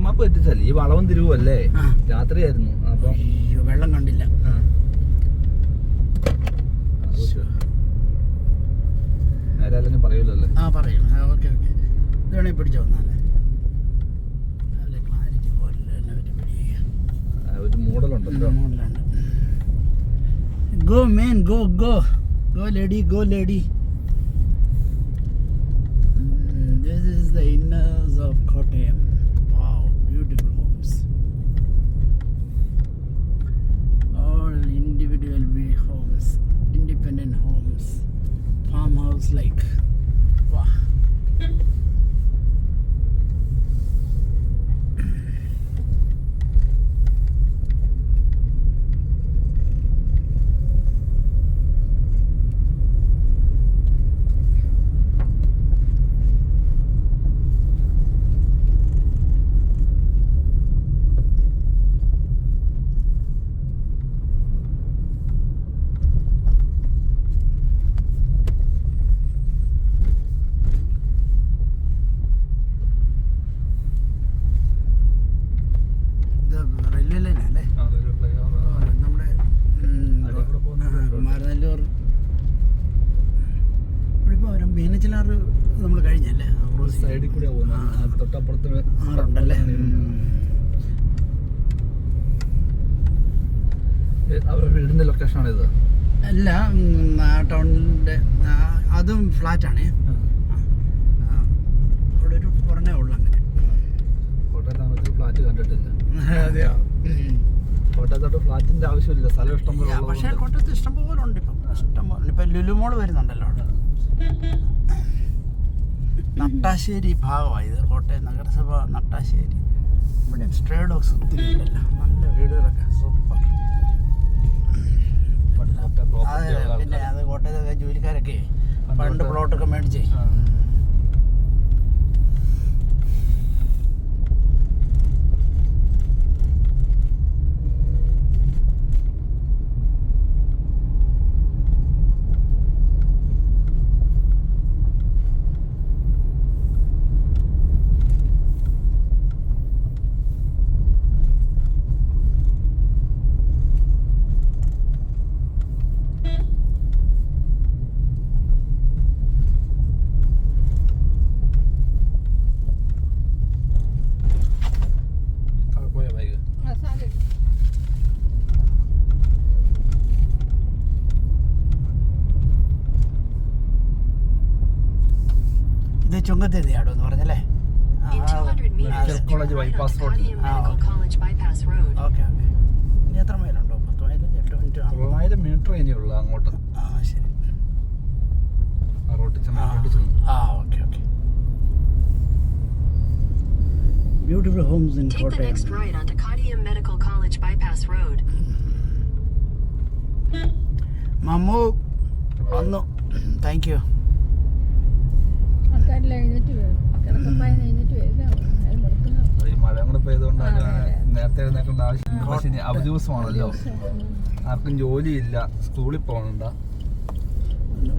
മാപ്പ് തെറ്റിച്ചല്ലേ, ഈ വളവും തിരിവുമല്ലേ, രാത്രിയായിരുന്നു. അപ്പം വെള്ളം കണ്ടില്ല. നേരെ അല്ലെങ്കിൽ പറയൂലല്ലേ? പറയും. ഓക്കെ ഓക്കെ, ഇത് വേണമെങ്കിൽ പിടിച്ചോ. എന്നാലേ ക്ലാരിറ്റി പോലെ ഒരു മൂടലുണ്ടല്ലോ. മൂടലുണ്ട്. Go man, go go go lady, go lady. This is the inners of Kottayam. Wow, beautiful homes. All individual homes, independent homes, farmhouse like. Wow. Meenachilar നമ്മൾ കഴിഞ്ഞല്ലേ? സൈഡിൽ കൂടെ പോകുന്നത്, തൊട്ടപ്പുറത്ത് ആറുണ്ടല്ലേ? അവരുടെ വീടിന്റെ ലൊക്കേഷൻ ഇത് അല്ല, ടൗണിന്റെ അതും ഫ്ലാറ്റാണ്. അവിടെ ഒരു പുറമേ ഉള്ളു. അങ്ങനെ കോട്ടയത്ത് ഫ്ലാറ്റ് കണ്ടിട്ടില്ല. അതെയോ? കോട്ടയത്തോട്ട് ഫ്ലാറ്റിന്റെ ആവശ്യമില്ല, സ്ഥലം ഇഷ്ടം പോലെ. പക്ഷേ കോട്ടയത്ത് ഇഷ്ടം പോലെ ഉണ്ട്. ഇഷ്ടം പോലെ ഇപ്പം ലുലുമോള് വരുന്നുണ്ടല്ലോ അവിടെ. നട്ടാശ്ശേരി ഭാഗമാണ് ഇത്, കോട്ടയം നഗരസഭ നട്ടാശ്ശേരി. ഇവിടെ സ്ട്രേ ഡോഗ്സ് ഒത്തിരി ഉണ്ടല്ലോ, നല്ല വീടുകളൊക്കെ സൂപ്പർ. പിന്നെ അത് കോട്ടയത്തൊക്കെ ജോലിക്കാരൊക്കെ പണ്ട് പ്ലോട്ടൊക്കെ മേടിച്ചേ. ഇത് ചുങ്കത്തെതിയാടോ എന്ന് പറഞ്ഞല്ലേ? College bypass road. Okay okay. ഇനി എത്ര മൈലുണ്ടോ? 10 മൈൽ, 8 മിനിറ്റ്, 1000 മീറ്റർ ഇനിയുള്ള അങ്ങോട്ട്. ശരി. റോട്ടിൽ ചെന്ന് okay okay. Beautiful homes in Kottayam. Take the next right onto Kottayam Medical College Bypass Road. Mammu വന്നു. Thank you. ഈ മഴ കൂടെ പെയ്തുകൊണ്ടാണ് നേരത്തെ എഴുന്നേക്കേണ്ട ആവശ്യം. അവധി ദിവസമാണല്ലോ, ആർക്കും ജോലിയില്ല, സ്കൂളിൽ പോകണ്ട.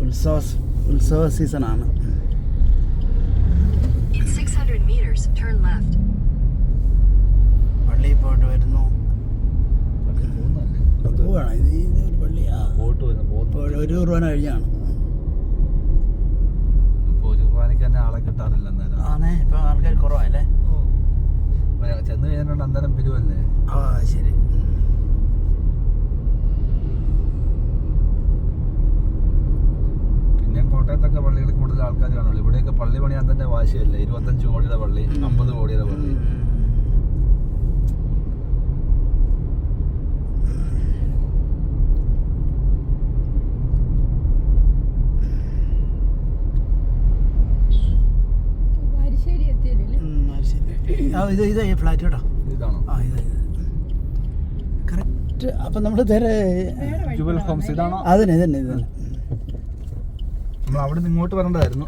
ഉത്സവ സീസണാണ്. In 600 meters, turn left. പള്ളിയിൽ പോയിട്ട് വരുന്നു. പോവാണ് ഇത് പള്ളിയാ? പോയിട്ട് ഒരു കുർബാന കഴിഞ്ഞാണ്. കുർബാനയ്ക്ക് തന്നെ ആളെ കിട്ടാറില്ല അന്നേരം. ഇപ്പൊ ആൾക്കാർ കുറവല്ലേ? ചെന്ന് കഴിഞ്ഞിട്ടുണ്ട് അന്നേരം പിരിവല്ലേ? ശരി. പിന്നെയും കോട്ടയത്തൊക്കെ പള്ളികളിൽ കൂടുതൽ ആൾക്കാർ കാണുള്ളൂ. ഇവിടെയൊക്കെ പള്ളി പണിയാൻ തന്നെ വാശിയല്ലേ. 25 കോടിയുടെ പള്ളി, 50 കോടിയുടെ പള്ളി. ഇത് ഫ്ലാറ്റ് കേട്ടോ. ഇതാണോ? കറക്റ്റ്. അപ്പം നമ്മൾ ജുവൽ ഹോംസ് ഇതാണോ? അതന്നെ. നമ്മൾ അവിടെ നിന്ന് ഇങ്ങോട്ട് വരണ്ടായിരുന്നു.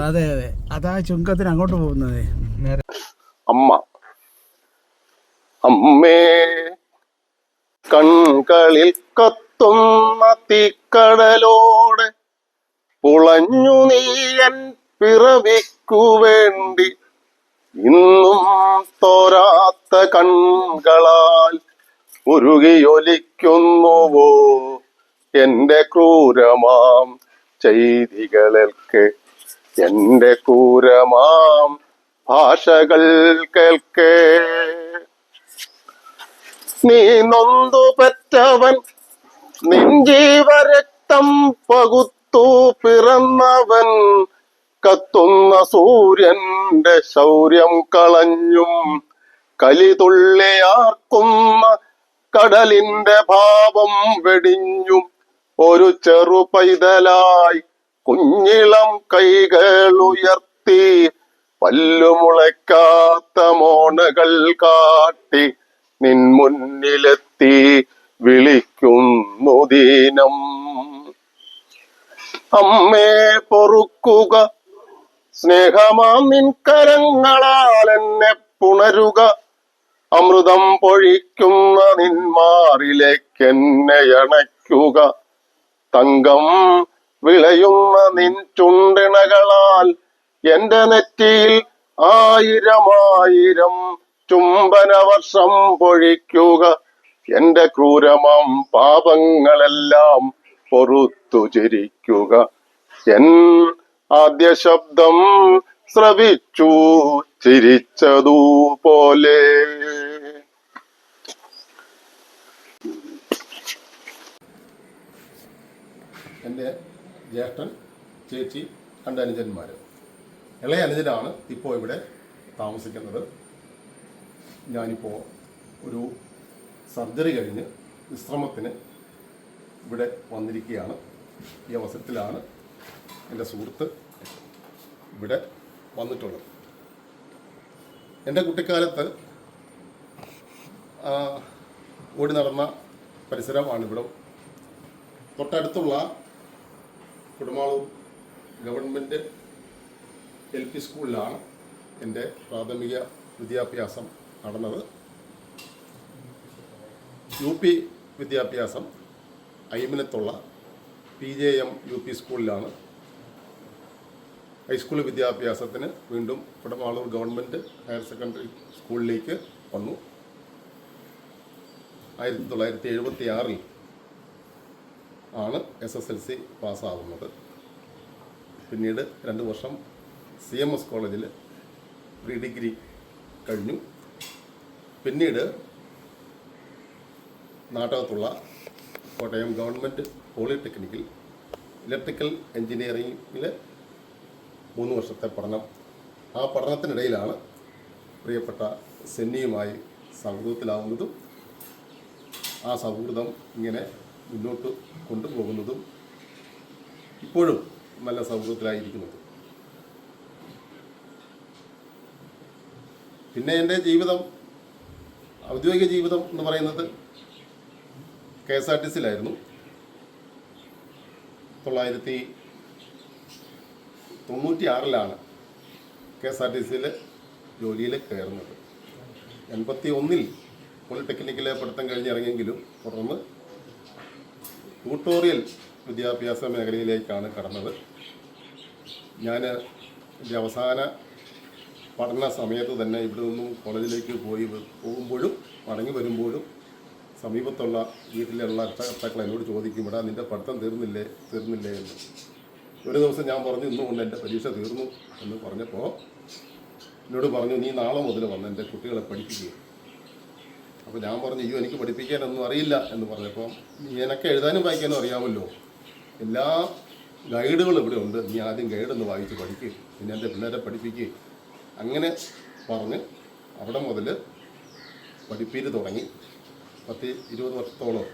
അതെ അതെ, അതാ ചുങ്കത്തിന് അങ്ങോട്ട് പോകുന്നത്. അമ്മേ കൺകളിൽ കത്തുന്ന തീക്കടലോടെ പുളഞ്ഞു നീയൻ പിറവിക്കു വേണ്ടി ഇന്നും തോരാ ഉരുകിയൊലിക്കുന്നുവോ എന്റെ ക്രൂരമാം ചെയ്തികളൊക്കെ, എന്റെ ക്രൂരമാം ഭാഷകൾ കേൾക്കേ. നീ നൊന്തു പെറ്റവൻ, നിൻ ജീവരക്തം പകുത്തു പിറന്നവൻ, കത്തുന്ന സൂര്യന്റെ ശൗര്യം കളഞ്ഞും കലിതുള്ളിയാർക്കുന്ന കടലിന്റെ ഭാവം വെടിഞ്ഞും ഒരു ചെറു പൈതലായി കുഞ്ഞിളം കൈകളുയർത്തി പല്ലുമുളയ്ക്കാത്ത മോണകൾ കാട്ടി നിൻ മുന്നിലെത്തി വിളിക്കുന്നു ദീനം. അമ്മേ പൊറുക്കുക, സ്നേഹമാം നിൻ കരങ്ങളാൽ എന്നെ പുണരുക, അമൃതം പൊഴിക്കുന്ന നിന്മാറിലേക്ക് എന്നെ അണയ്ക്കുക, തങ്കം വിളയുന്ന നിൻ ചുണ്ടിണകളാൽ എന്റെ നെറ്റിയിൽ 1000 ചുംബനവർഷം പൊഴിക്കുക, എന്റെ ക്രൂരമാം പാപങ്ങളെല്ലാം പൊറുത്തു ചിരിക്കുക. എൻ ആദ്യ ശബ്ദം ശ്രവിച്ചു ചിരിച്ചതുപോലെ. എൻ്റെ ജ്യേഷ്ഠൻ, ചേച്ചി, 2 അനുജന്മാർ. ഇളയ അനുജനാണ് ഇപ്പോൾ ഇവിടെ താമസിക്കുന്നത്. ഞാനിപ്പോൾ ഒരു സർജറി കഴിഞ്ഞ് വിശ്രമത്തിന് ഇവിടെ വന്നിരിക്കുകയാണ്. ഈ അവസരത്തിലാണ് എൻ്റെ സുഹൃത്ത് ഇവിടെ വന്നിട്ടുള്ളത്. എൻ്റെ കുട്ടിക്കാലത്ത് ഓടി നടന്ന പരിസരമാണ് ഇവിടെ. തൊട്ടടുത്തുള്ള കുടമാളൂർ ഗവൺമെൻറ് LP സ്കൂളിലാണ് എൻ്റെ പ്രാഥമിക വിദ്യാഭ്യാസം നടന്നത്. UP വിദ്യാഭ്യാസം അയ്മനത്തുള്ള PJM UP സ്കൂളിലാണ്. ഹൈസ്കൂൾ വിദ്യാഭ്യാസത്തിന് വീണ്ടും കുടമാളൂർ ഗവൺമെൻറ് ഹയർ സെക്കൻഡറി സ്കൂളിലേക്ക് വന്നു. 1976 ആണ് SSLC പാസ്സാവുന്നത്. പിന്നീട് 2 വർഷം CMS കോളേജിൽ പ്രീ ഡിഗ്രി കഴിഞ്ഞു. പിന്നീട് നാട്ടകത്തുള്ള കോട്ടയം ഗവൺമെൻറ് പോളിടെക്നിക്കിൽ ഇലക്ട്രിക്കൽ എൻജിനീയറിംഗിൽ 3 വർഷത്തെ പഠനം. ആ പഠനത്തിനിടയിലാണ് പ്രിയപ്പെട്ട സെന്നിയുമായി സൗഹൃദത്തിലാവുന്നതും ആ സൗഹൃദം ഇങ്ങനെ മുന്നോട്ട് കൊണ്ടുപോകുന്നതും ഇപ്പോഴും നല്ല സൗഹൃദത്തിലായിരിക്കുന്നത്. പിന്നെ എൻ്റെ ജീവിതം, ഔദ്യോഗിക ജീവിതം എന്ന് പറയുന്നത് KSRTCയിലായിരുന്നു. 1996 KSRTCയിൽ ജോലിയിൽ കയറുന്നത്. 81 പോളിടെക്നിക്കിലെ പഠിത്തം കഴിഞ്ഞിറങ്ങിയെങ്കിലും തുടർന്ന് ട്യൂട്ടോറിയൽ വിദ്യാഭ്യാസ മേഖലയിലേക്കാണ് കടന്നത്. ഞാൻ എൻ്റെ അവസാന പഠന സമയത്ത് തന്നെ ഇവിടെ നിന്നും കോളേജിലേക്ക് പോകുമ്പോഴും മടങ്ങി വരുമ്പോഴും സമീപത്തുള്ള വീട്ടിലുള്ള രക്ഷകർത്താക്കൾ എന്നോട് ചോദിക്കും, ഇവിടെ നിൻ്റെ പഠിത്തം തീർന്നില്ലേ എന്ന്. ഒരു ദിവസം ഞാൻ പറഞ്ഞു, ഇന്നുകൊണ്ട് എൻ്റെ പരീക്ഷ തീർന്നു എന്ന് പറഞ്ഞപ്പോൾ എന്നോട് പറഞ്ഞു, നീ നാളെ മുതൽ വന്ന് എൻ്റെ കുട്ടികളെ പഠിപ്പിക്കുക. അപ്പോൾ ഞാൻ പറഞ്ഞു, അയ്യോ എനിക്ക് പഠിപ്പിക്കാനൊന്നും അറിയില്ല എന്ന് പറഞ്ഞപ്പോൾ, നിനക്ക് എഴുതാനും വായിക്കാനും അറിയാമല്ലോ, എല്ലാ ഗൈഡുകളും ഇവിടെ ഉണ്ട്, നീ ആദ്യം ഗൈഡൊന്ന് വായിച്ച് പഠിക്കുക, പിന്നെ എൻ്റെ പിള്ളേരെ പഠിപ്പിക്കുക. അങ്ങനെ പറഞ്ഞ് അവിടെ മുതൽ പഠിപ്പീര് തുടങ്ങി. 10-20 വർഷത്തോളം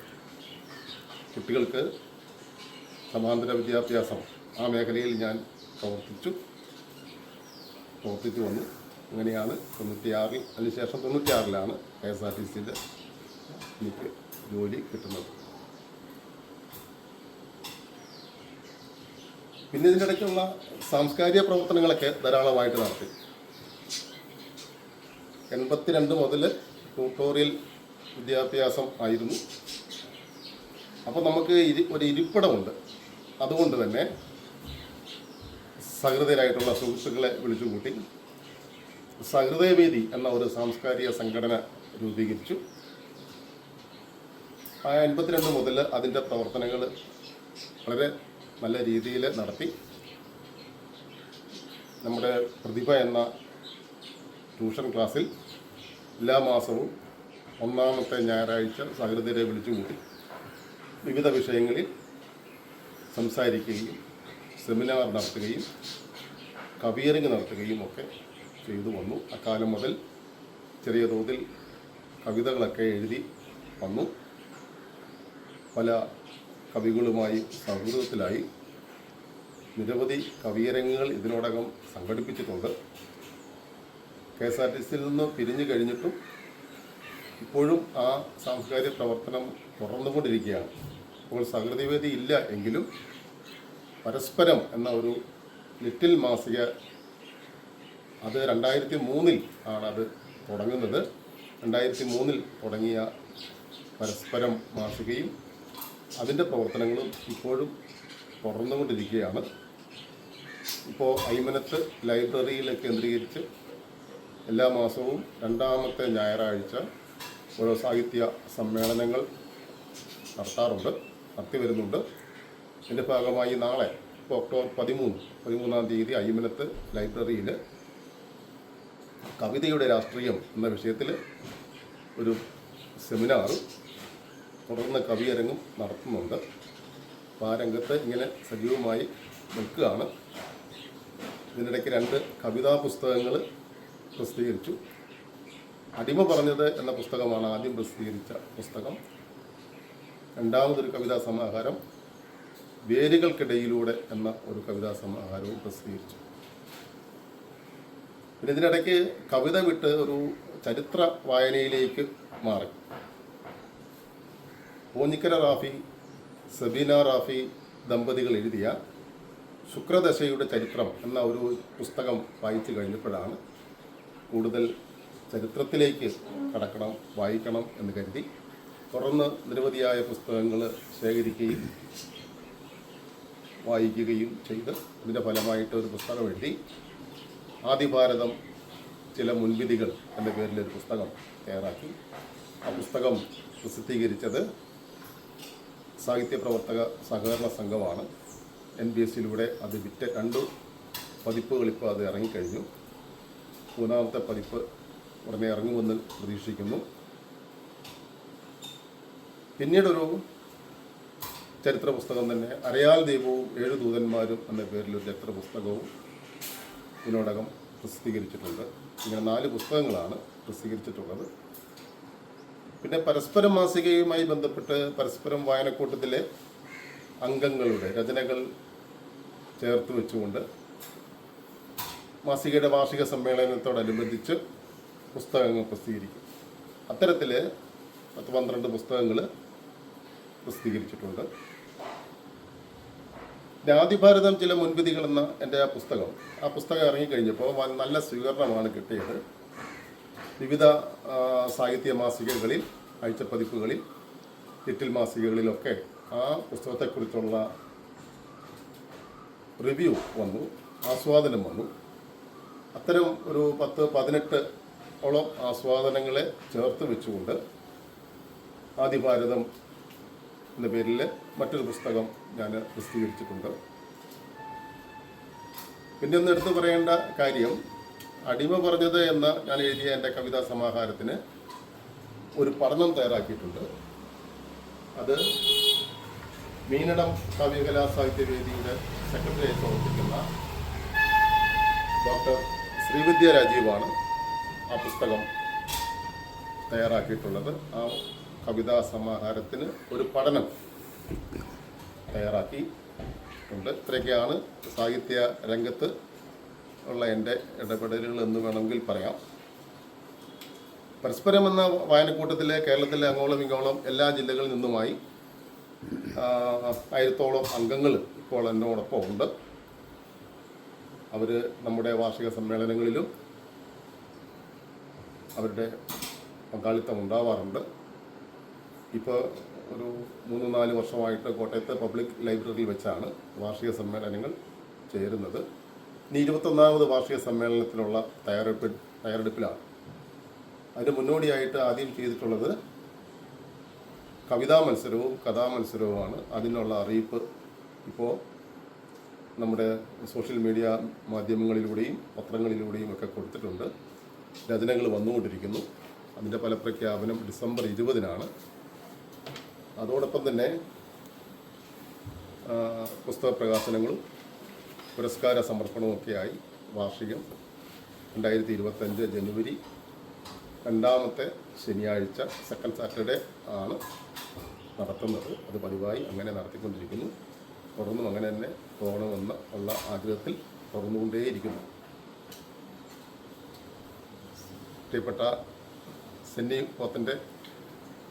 കുട്ടികൾക്ക് സമാന്തര വിദ്യാഭ്യാസം ആ മേഖലയിൽ ഞാൻ പ്രവർത്തിച്ചു വന്നു. അങ്ങനെയാണ് 96 അതിനുശേഷം 96 KSRTCയിൽ എനിക്ക് ജോലി കിട്ടുന്നത്. പിന്നെ ഇതിൻ്റെ ഇടയ്ക്കുള്ള സാംസ്കാരിക പ്രവർത്തനങ്ങളൊക്കെ ധാരാളമായിട്ട് നടത്തി. 82 മുതൽ ട്യൂട്ടോറിയൽ വിദ്യാഭ്യാസം ആയിരുന്നു. അപ്പോൾ നമുക്ക് ഒരു ഇരിപ്പിടമുണ്ട്. അതുകൊണ്ട് തന്നെ സഹൃദയരായിട്ടുള്ള സുഹൃത്തുക്കളെ വിളിച്ചുകൂട്ടി സഹൃദയവേദി എന്ന ഒരു സാംസ്കാരിക സംഘടന രൂപീകരിച്ചു. 1982 മുതൽ അതിൻ്റെ പ്രവർത്തനങ്ങൾ വളരെ നല്ല രീതിയിൽ നടത്തി. നമ്മുടെ പ്രതിഭ എന്ന ട്യൂഷൻ ക്ലാസ്സിൽ എല്ലാ മാസവും ഒന്നാമത്തെ ഞായറാഴ്ച സഹൃദയരെ വിളിച്ചു കൂട്ടി വിവിധ വിഷയങ്ങളിൽ സംസാരിക്കുകയും സെമിനാർ നടത്തുകയും കവിയറിങ് നടത്തുകയും ഒക്കെ ചെയ്തു വന്നു. അക്കാലം മുതൽ ചെറിയ തോതിൽ കവിതകളൊക്കെ എഴുതി വന്നു. പല കവികളുമായി സൗഹൃദത്തിലായി. നിരവധി കവിയരങ്ങുകൾ ഇതിനോടകം സംഘടിപ്പിച്ചിട്ടുണ്ട്. KSRTCയിൽ നിന്ന് പിരിഞ്ഞു കഴിഞ്ഞിട്ടും ഇപ്പോഴും ആ സാംസ്കാരിക പ്രവർത്തനം തുടർന്നുകൊണ്ടിരിക്കുകയാണ്. ഇപ്പോൾ സഹൃദയവേദി ഇല്ല എങ്കിലും പരസ്പരം എന്ന ഒരു ലിറ്റിൽ മാസിക, അത് 2003 ആണത് തുടങ്ങുന്നത്. 2003 തുടങ്ങിയ പരസ്പരം മാസികയും അതിൻ്റെ പ്രവർത്തനങ്ങളും ഇപ്പോഴും തുടർന്നുകൊണ്ടിരിക്കുകയാണ്. ഇപ്പോൾ അയ്മനത്ത് ലൈബ്രറിയിൽ കേന്ദ്രീകരിച്ച് എല്ലാ മാസവും 2ാമത്തെ ഞായറാഴ്ച ഓരോ സാഹിത്യ സമ്മേളനങ്ങൾ നടത്തി വരുന്നുണ്ട്. ഇതിൻ്റെ ഭാഗമായി നാളെ ഇപ്പോൾ ഒക്ടോബർ 13-13 തീയതി അയ്മനത്ത് ലൈബ്രറിയിൽ കവിതയുടെ രാഷ്ട്രീയം എന്ന വിഷയത്തിൽ ഒരു സെമിനാറും തുടർന്ന് കവിയരങ്ങും നടത്തുന്നുണ്ട്. അപ്പോൾ ആ രംഗത്ത് ഇങ്ങനെ സജീവമായി നിൽക്കുകയാണ്. ഇതിനിടയ്ക്ക് 2 കവിതാ പുസ്തകങ്ങൾ പ്രസിദ്ധീകരിച്ചു. അടിമ പറഞ്ഞത് എന്ന പുസ്തകമാണ് ആദ്യം പ്രസിദ്ധീകരിച്ച പുസ്തകം. രണ്ടാമതൊരു കവിതാ സമാഹാരം വേരുകൾക്കിടയിലൂടെ എന്ന ഒരു കവിതാ സമാഹാരവും പ്രസിദ്ധീകരിച്ചു. പിന്നെ ഇതിനിടയ്ക്ക് കവിത വിട്ട് ഒരു ചരിത്ര വായനയിലേക്ക് മാറി. പോഞ്ഞിക്കര റാഫി, സബീന റാഫി ദമ്പതികൾ എഴുതിയ ശുക്രദശയുടെ ചരിത്രം എന്ന ഒരു പുസ്തകം വായിച്ചു കഴിഞ്ഞപ്പോഴാണ് കൂടുതൽ ചരിത്രത്തിലേക്ക് കടക്കണം, വായിക്കണം എന്ന് കരുതി. തുടർന്ന് നിരവധിയായ പുസ്തകങ്ങൾ ശേഖരിക്കുകയും വായിക്കുകയും ചെയ്ത് ഇതിൻ്റെ ഫലമായിട്ട് ഒരു പുസ്തകം എഴുതി. ആദിഭാരതം ചില മുൻവിധികൾ എന്ന പേരിലൊരു പുസ്തകം തയ്യാറാക്കി. ആ പുസ്തകം പ്രസിദ്ധീകരിച്ചത് സാഹിത്യപ്രവർത്തക സഹകരണ സംഘമാണ്. NBSയിലൂടെ അത് വിറ്റ 2 പതിപ്പുകൾ ഇപ്പോൾ അത് ഇറങ്ങിക്കഴിഞ്ഞു. 3ാമത്തെ പതിപ്പ് ഉടനെ ഇറങ്ങുമെന്ന് പ്രതീക്ഷിക്കുന്നു. പിന്നീടൊരു ചരിത്ര പുസ്തകം തന്നെ അരയാൽ ദൈവവും 7 ദൂതന്മാരും എന്ന പേരിലൊരു ചരിത്ര പുസ്തകവും ഇതിനോടകം പ്രസിദ്ധീകരിച്ചിട്ടുണ്ട്. ഇങ്ങനെ 4 പുസ്തകങ്ങളാണ് പ്രസിദ്ധീകരിച്ചിട്ടുള്ളത്. പിന്നെ പരസ്പരം മാസികയുമായി ബന്ധപ്പെട്ട് പരസ്പരം വായനക്കൂട്ടത്തിലെ അംഗങ്ങളുടെ രചനകൾ ചേർത്ത് വെച്ചുകൊണ്ട് മാസികയുടെ വാർഷിക സമ്മേളനത്തോടനുബന്ധിച്ച് പുസ്തകങ്ങൾ പ്രസിദ്ധീകരിക്കും. അത്തരത്തിൽ 10-12 പുസ്തകങ്ങൾ പ്രസിദ്ധീകരിച്ചിട്ടുണ്ട്. ആദിഭാരതം ചില മുൻവിധികൾ എന്ന എൻ്റെ ആ പുസ്തകം ഇറങ്ങിക്കഴിഞ്ഞപ്പോൾ നല്ല സ്വീകരണമാണ് കിട്ടിയത്. വിവിധ സാഹിത്യ മാസികകളിൽ, ആഴ്ചപ്പതിപ്പുകളിൽ, ലിറ്റിൽ മാസികകളിലൊക്കെ ആ പുസ്തകത്തെക്കുറിച്ചുള്ള റിവ്യൂ വന്നു, ആസ്വാദനം വന്നു. അത്തരം ഒരു 10-18 ആസ്വാദനങ്ങളെ ചേർത്ത് വെച്ചുകൊണ്ട് ആദിഭാരതം എന്ന പേരിൽ മറ്റൊരു പുസ്തകം ഞാൻ പ്രസിദ്ധീകരിച്ചിട്ടുണ്ട്. പിന്നെ ഒന്ന് എടുത്തു പറയേണ്ട കാര്യം, അടിമ പറഞ്ഞത് എന്ന ഞാൻ എഴുതിയ എൻ്റെ കവിതാ സമാഹാരത്തിന് ഒരു പഠനം തയ്യാറാക്കിയിട്ടുണ്ട്. അത് മീനടം കാവ്യകലാ സാഹിത്യവേദിയുടെ സെക്രട്ടറിയായി പ്രവർത്തിക്കുന്ന ഡോക്ടർ ശ്രീവിദ്യ രാജീവാണ് ആ പുസ്തകം തയ്യാറാക്കിയിട്ടുള്ളത്. ആ കവിതാ സമാഹാരത്തിന് ഒരു പഠനം തയ്യാറാക്കിയിട്ടുണ്ട്. ഇത്രയൊക്കെയാണ് സാഹിത്യ രംഗത്ത് ഉള്ള എൻ്റെ ഇടപെടലുകൾ എന്ന് വേണമെങ്കിൽ പറയാം. പരസ്പരം എന്ന വായനക്കൂട്ടത്തിലെ കേരളത്തിലെ അങ്ങോളം ഇങ്ങോളം എല്ലാ ജില്ലകളിൽ നിന്നുമായി 1000-ഓളം അംഗങ്ങൾ ഇപ്പോൾ എന്നോടൊപ്പം ഉണ്ട്. അവർ നമ്മുടെ വാർഷിക സമ്മേളനങ്ങളിലും അവരുടെ പങ്കാളിത്തം ഉണ്ടാവാറുണ്ട്. ഇപ്പോൾ ഒരു 3-4 വർഷമായിട്ട് കോട്ടയത്തെ പബ്ലിക് ലൈബ്രറിയിൽ വെച്ചാണ് വാർഷിക സമ്മേളനങ്ങൾ ചേരുന്നത്. ഇനി 21ാമത് വാർഷിക സമ്മേളനത്തിനുള്ള തയ്യാറെടുപ്പിലാണ്. അതിന് മുന്നോടിയായിട്ട് ആദ്യം ചെയ്തിട്ടുള്ളത് കവിതാ മത്സരവും കഥാമത്സരവുമാണ്. അതിനുള്ള അറിയിപ്പ് ഇപ്പോൾ നമ്മുടെ സോഷ്യൽ മീഡിയ മാധ്യമങ്ങളിലൂടെയും പത്രങ്ങളിലൂടെയും ഒക്കെ കൊടുത്തിട്ടുണ്ട്. രചനകൾ വന്നുകൊണ്ടിരിക്കുന്നു. അതിൻ്റെ ഫലപ്രഖ്യാപനം ഡിസംബർ 20-നാണ്. അതോടൊപ്പം തന്നെ പുസ്തക പ്രകാശനങ്ങളും പുരസ്കാര സമർപ്പണവും ഒക്കെയായി വാർഷികം 2025 ജനുവരി 2-ാമത്തെ ശനിയാഴ്ച സെക്കൻഡ് സാറ്റർഡേ ആണ് നടത്തുന്നത്. അത് പതിവായി അങ്ങനെ നടത്തിക്കൊണ്ടിരിക്കുന്നു. തുടർന്നും അങ്ങനെ തന്നെ പോകണമെന്ന് ഉള്ള ആഗ്രഹത്തിൽ തുറന്നുകൊണ്ടേയിരിക്കുന്നു. പ്രിയപ്പെട്ട സെന്നി പോത്തൻ്റെ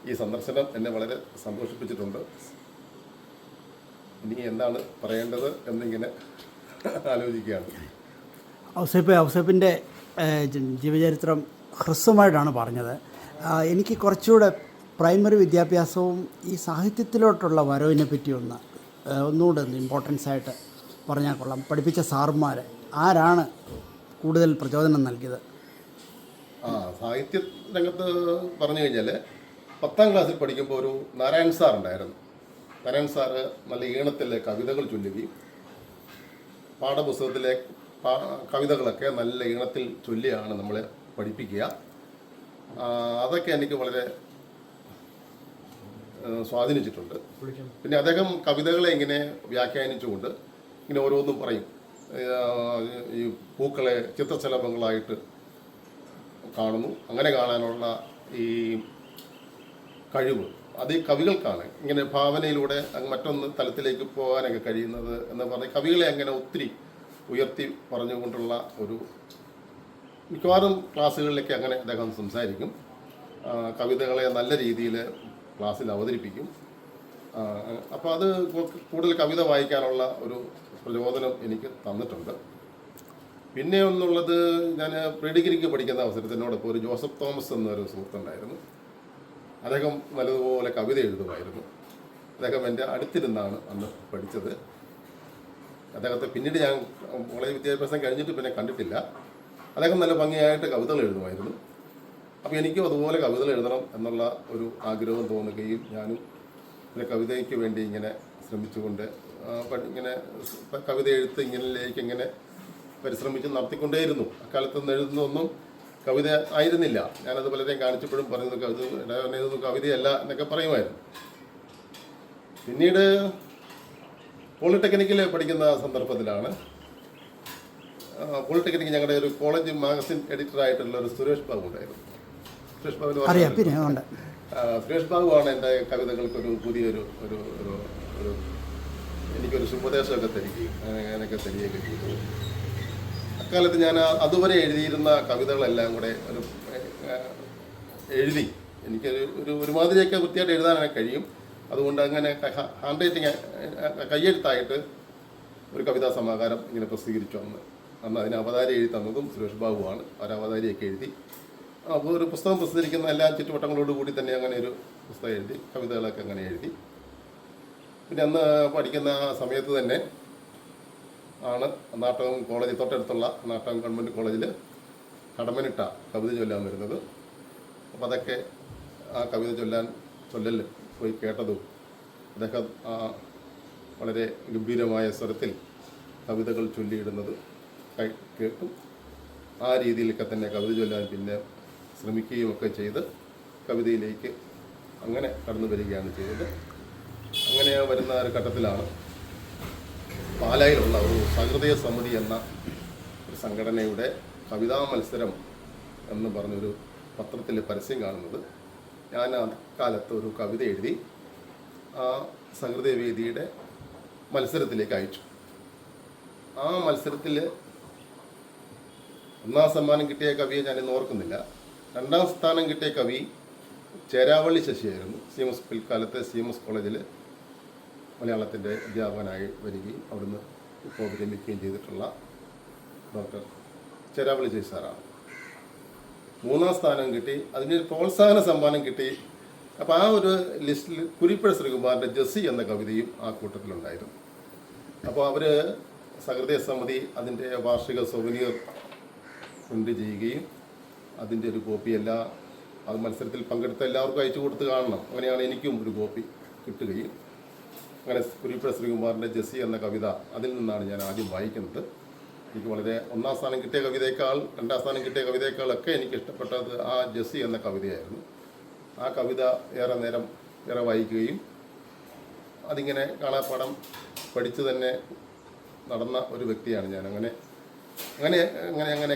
ഈ സന്ദർശനം എന്നെ വളരെ സന്തോഷിപ്പിച്ചിട്ടുണ്ട്. ഇനി എന്താണ് പറയേണ്ടത് എന്നിങ്ങനെ ആലോചിക്കുകയാണ്. ഔസേപ്പിൻ്റെ ജീവചരിത്രം ഹ്രസ്വമായിട്ടാണ് പറഞ്ഞത്. എനിക്ക് കുറച്ചുകൂടെ പ്രൈമറി വിദ്യാഭ്യാസവും ഈ സാഹിത്യത്തിലോട്ടുള്ള വരവിനെ പറ്റി ഒന്നുകൂടെ ഇമ്പോർട്ടൻസ് ആയിട്ട് പറഞ്ഞാൽ കൊള്ളാം. പഠിപ്പിച്ച സാറുമാർ ആരാണ് കൂടുതൽ പ്രചോദനം നൽകിയത്? സാഹിത്യ രംഗത്ത് പറഞ്ഞു കഴിഞ്ഞാൽ 10ാം ക്ലാസ്സിൽ പഠിക്കുമ്പോൾ ഒരു നാരായൺ സാർ ഉണ്ടായിരുന്നു. നാരായൺ സാറ് നല്ല ഈണത്തിലെ കവിതകൾ ചൊല്ലുകയും പാഠപുസ്തകത്തിലെ കവിതകളൊക്കെ നല്ല ഈണത്തിൽ ചൊല്ലിയാണ് നമ്മളെ പഠിപ്പിക്കുക. അതൊക്കെ എനിക്ക് വളരെ സ്വാധീനിച്ചിട്ടുണ്ട്. പിന്നെ അദ്ദേഹം കവിതകളെ ഇങ്ങനെ വ്യാഖ്യാനിച്ചുകൊണ്ട് ഇങ്ങനെ ഓരോന്നും പറയും. ഈ പൂക്കളെ ചിത്രശലഭങ്ങളായിട്ട് കാണുന്നു. അങ്ങനെ കാണാനുള്ള ഈ കഴിവ് അത് ഈ കവികൾക്കാണ്. ഇങ്ങനെ ഭാവനയിലൂടെ മറ്റൊന്ന് തലത്തിലേക്ക് പോകാനൊക്കെ കഴിയുന്നത് എന്ന് പറഞ്ഞാൽ കവികളെ അങ്ങനെ ഒത്തിരി ഉയർത്തി പറഞ്ഞുകൊണ്ടുള്ള ഒരു മിക്കവാറും ക്ലാസ്സുകളിലൊക്കെ അങ്ങനെ അദ്ദേഹം സംസാരിക്കും. കവിതകളെ നല്ല രീതിയിൽ ക്ലാസ്സിൽ അവതരിപ്പിക്കും. അപ്പോൾ അത് കൂടുതൽ കവിത വായിക്കാനുള്ള ഒരു പ്രചോദനം എനിക്ക് തന്നിട്ടുണ്ട്. പിന്നെ ഒന്നുള്ളത്, ഞാൻ പ്രീ ഡിഗ്രിക്ക് പഠിക്കുന്ന അവസരത്തിനോടൊപ്പം ഒരു ജോസഫ് തോമസ് എന്നൊരു സുഹൃത്തുണ്ടായിരുന്നു. അദ്ദേഹം നല്ലതുപോലെ കവിത എഴുതുമായിരുന്നു. അദ്ദേഹം എൻ്റെ അടുത്തിരുന്നാണ് അന്ന് പഠിച്ചത്. അദ്ദേഹത്തെ പിന്നീട് ഞാൻ കോളേജ് വിദ്യാഭ്യാസം കഴിഞ്ഞിട്ട് പിന്നെ കണ്ടിട്ടില്ല. അദ്ദേഹം നല്ല ഭംഗിയായിട്ട് കവിതകൾ എഴുതുമായിരുന്നു. അപ്പോൾ എനിക്കും അതുപോലെ കവിതകൾ എഴുതണം എന്നുള്ള ഒരു ആഗ്രഹം തോന്നുകയും ഞാനും പിന്നെ കവിതയ്ക്ക് വേണ്ടി ഇങ്ങനെ ശ്രമിച്ചുകൊണ്ട് ഇങ്ങനെ കവിത എഴുത്ത് ഇങ്ങനെ പരിശ്രമിച്ച് നടത്തിക്കൊണ്ടേയിരുന്നു. അക്കാലത്ത് എഴുതുന്നതൊന്നും കവിത ആയിരുന്നില്ല. ഞാനത് പലരെയും കാണിച്ചപ്പോഴും പറയുന്നത് ഇതൊന്നും കവിതയല്ല എന്നൊക്കെ പറയുമായിരുന്നു. പിന്നീട് പോളിടെക്നിക്കിൽ പഠിക്കുന്ന സന്ദർഭത്തിലാണ് പോളിടെക്നിക്ക് ഞങ്ങളുടെ ഒരു കോളേജ് മാഗസിൻ എഡിറ്ററായിട്ടുള്ള ഒരു സുരേഷ് ബാബു ഉണ്ടായിരുന്നു. സുരേഷ് ബാബുവാണ് എൻ്റെ കവിതകൾക്കൊരു പുതിയൊരു ഒരു ഒരു എനിക്കൊരു ഉപദേശമൊക്കെ തരികയും അങ്ങനെയൊക്കെ തരികയൊക്കെ ചെയ്തു. അക്കാലത്ത് ഞാൻ അതുവരെ എഴുതിയിരുന്ന കവിതകളെല്ലാം കൂടെ ഒരു എഴുതി എനിക്കൊരു ഒരുമാതിരിയൊക്കെ വൃത്തിയായിട്ട് എഴുതാനൊക്കെ കഴിയും. അതുകൊണ്ട് അങ്ങനെ ഹാൻഡ് റൈറ്റിങ് കയ്യെഴുത്തായിട്ട് ഒരു കവിതാ സമാഹാരം ഇങ്ങനെ പ്രസിദ്ധീകരിച്ചു. അന്ന് അതിന് അവതാരി എഴുതി തന്നതും സുരേഷ് ബാബുവാണ്. ഒരു അവതാരിയൊക്കെ എഴുതി അപ്പോൾ ഒരു പുസ്തകം പ്രസിദ്ധീകരിക്കുന്ന എല്ലാ ചുറ്റുവട്ടങ്ങളോടുകൂടി തന്നെ അങ്ങനെ ഒരു പുസ്തകം എഴുതി, കവിതകളൊക്കെ അങ്ങനെ എഴുതി. പിന്നെ അന്ന് പഠിക്കുന്ന സമയത്ത് തന്നെ ആണ് നാട്ടകം കോളേജ് തൊട്ടടുത്തുള്ള നാട്ടകം ഗവൺമെൻറ് കോളേജിൽ കടമനിട്ട കവിത ചൊല്ലാൻ വരുന്നത്. അപ്പോൾ അതൊക്കെ ആ കവിത ചൊല്ലൽ പോയി കേട്ടതും അദ്ദേഹം വളരെ ഗംഭീരമായ സ്വരത്തിൽ കവിതകൾ ചൊല്ലിയിടുന്നത് കേട്ടും ആ രീതിയിലൊക്കെ തന്നെ കവിത ചൊല്ലാൻ പിന്നെ ശ്രമിക്കുകയും ഒക്കെ ചെയ്ത് കവിതയിലേക്ക് അങ്ങനെ കടന്നു വരികയാണ് ചെയ്തത്. അങ്ങനെ വരുന്ന ഒരു ഘട്ടത്തിലാണ് പാലായിലുള്ള ഒരു സഹൃദയ സമിതി എന്ന ഒരു സംഘടനയുടെ കവിതാ മത്സരം എന്ന് പറഞ്ഞൊരു പത്രത്തിൽ പരസ്യം കാണുന്നത്. ഞാൻ അക്കാലത്ത് ഒരു കവിത എഴുതി ആ സഹൃദയ വേദിയുടെ മത്സരത്തിലേക്ക് അയച്ചു. ആ മത്സരത്തിൽ 1ാം സമ്മാനം കിട്ടിയ കവിയെ ഞാനിന്ന് ഓർക്കുന്നില്ല. 2ാം സ്ഥാനം കിട്ടിയ കവി ചേരാവള്ളി ശശിയായിരുന്നു. പിൽക്കാലത്തെ CMS കോളേജിൽ മലയാളത്തിൻ്റെ അധ്യാപകനായി വരികയും അവിടുന്ന് ഇപ്പോൾ വിരമിക്കുകയും ചെയ്തിട്ടുള്ള ഡോക്ടർ ചേരാവള്ളി ശശി സാറാണ്. 3ാം സ്ഥാനം കിട്ടി. അതിന് പ്രോത്സാഹന സമ്മാനം കിട്ടി. അപ്പോൾ ആ ഒരു ലിസ്റ്റിൽ കുരിപ്പുഴ ശ്രീകുമാറിൻ്റെ ജസ്സി എന്ന കവിതയും ആ കൂട്ടത്തിലുണ്ടായിരുന്നു. അപ്പോൾ അവർ സഹൃദയ സമിതി അതിൻ്റെ വാർഷിക സൗവനീർ പ്രിൻ്റ് ചെയ്യുകയും അതിൻ്റെ ഒരു കോപ്പി എല്ലാ അത് മത്സരത്തിൽ പങ്കെടുത്ത എല്ലാവർക്കും അയച്ചു കൊടുത്ത് കാണണം. അങ്ങനെയാണ് എനിക്കും ഒരു കോപ്പി കിട്ടുകയും അങ്ങനെ കുരിപ്പുഴ ശ്രീകുമാറിൻ്റെ ജെസ്സി എന്ന കവിത അതിൽ നിന്നാണ് ഞാൻ ആദ്യം വായിക്കുന്നത്. എനിക്ക് വളരെ ഒന്നാം സ്ഥാനം കിട്ടിയ കവിതയേക്കാൾ രണ്ടാം സ്ഥാനം കിട്ടിയ കവിതയേക്കാളൊക്കെ എനിക്ക് ഇഷ്ടപ്പെട്ടത് ആ ജെസ്സി എന്ന കവിതയായിരുന്നു. ആ കവിത ഏറെ വായിക്കുകയും അതിങ്ങനെ കാണാപ്പാഠം പഠിച്ചു തന്നെ നടന്ന ഒരു വ്യക്തിയാണ് ഞാൻ. അങ്ങനെ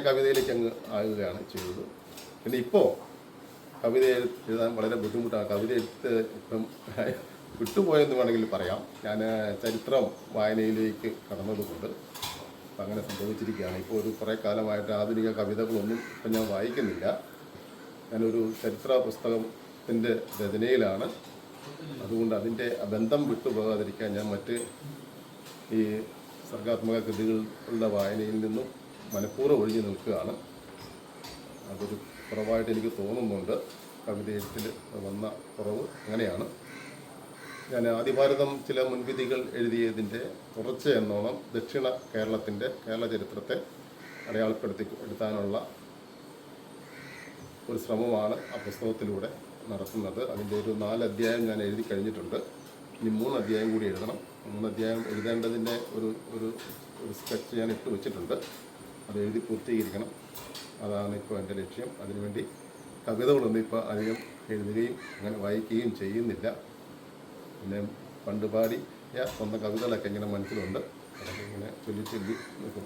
കവിതയിലേക്ക് അങ്ങ് ആകുകയാണ് ചെയ്തത്. പിന്നെ ഇപ്പോൾ കവിത എഴുതാൻ വളരെ ബുദ്ധിമുട്ടാണ്. കവിത എഴുത്ത് ഇപ്പം വിട്ടുപോയെന്ന് വേണമെങ്കിൽ പറയാം. ഞാൻ ചരിത്രം വായനയിലേക്ക് കടന്നതുകൊണ്ട് അങ്ങനെ സംഭവിച്ചിരിക്കുകയാണ്. ഇപ്പോൾ ഒരു കുറേ കാലമായിട്ട് ആധുനിക കവിതകളൊന്നും ഇപ്പം ഞാൻ വായിക്കുന്നില്ല. ഞാനൊരു ചരിത്ര പുസ്തകത്തിൻ്റെ രചനയിലാണ്. അതുകൊണ്ട് അതിൻ്റെ ബന്ധം വിട്ടുപോകാതിരിക്കാൻ ഞാൻ മറ്റ് ഈ സർഗാത്മക കൃതികളുടെ വായനയിൽ നിന്നും മനഃപൂർവ്വം ഒഴിഞ്ഞു നിൽക്കുകയാണ്. അതൊരു കുറവായിട്ട് എനിക്ക് തോന്നുന്നുണ്ട്. കവിത എഴുത്തിൽ വന്ന കുറവ് അങ്ങനെയാണ്. ഞാൻ ആദിഭാരതം ചില മുൻവിധികൾ എഴുതിയതിൻ്റെ തുടർച്ച എന്നോണം ദക്ഷിണ കേരള ചരിത്രത്തെ എടുത്താനുള്ള ഒരു ശ്രമമാണ് ആ പുസ്തകത്തിലൂടെ നടത്തുന്നത്. അതിൻ്റെ ഒരു 4 അധ്യായം ഞാൻ എഴുതി കഴിഞ്ഞിട്ടുണ്ട്. ഇനി 3 അധ്യായം കൂടി എഴുതണം. 3 അധ്യായം എഴുതേണ്ടതിൻ്റെ ഒരു സ്കെച്ച് ഞാൻ ഇട്ട് വെച്ചിട്ടുണ്ട്. അത് എഴുതി പൂർത്തീകരിക്കണം. അതാണ് ഇപ്പോൾ എൻ്റെ ലക്ഷ്യം. അതിനുവേണ്ടി കവിതകളൊന്നും ഇപ്പോൾ അധികം എഴുതുകയും അങ്ങനെ വായിക്കുകയും ചെയ്യുന്നില്ല. പിന്നെ പണ്ട് പാടിയ സ്വന്തം കവിതകളൊക്കെ ഇങ്ങനെ മനസ്സിലുണ്ട്. അതൊക്കെ ഇങ്ങനെ ചൊല്ലി നിൽക്കും.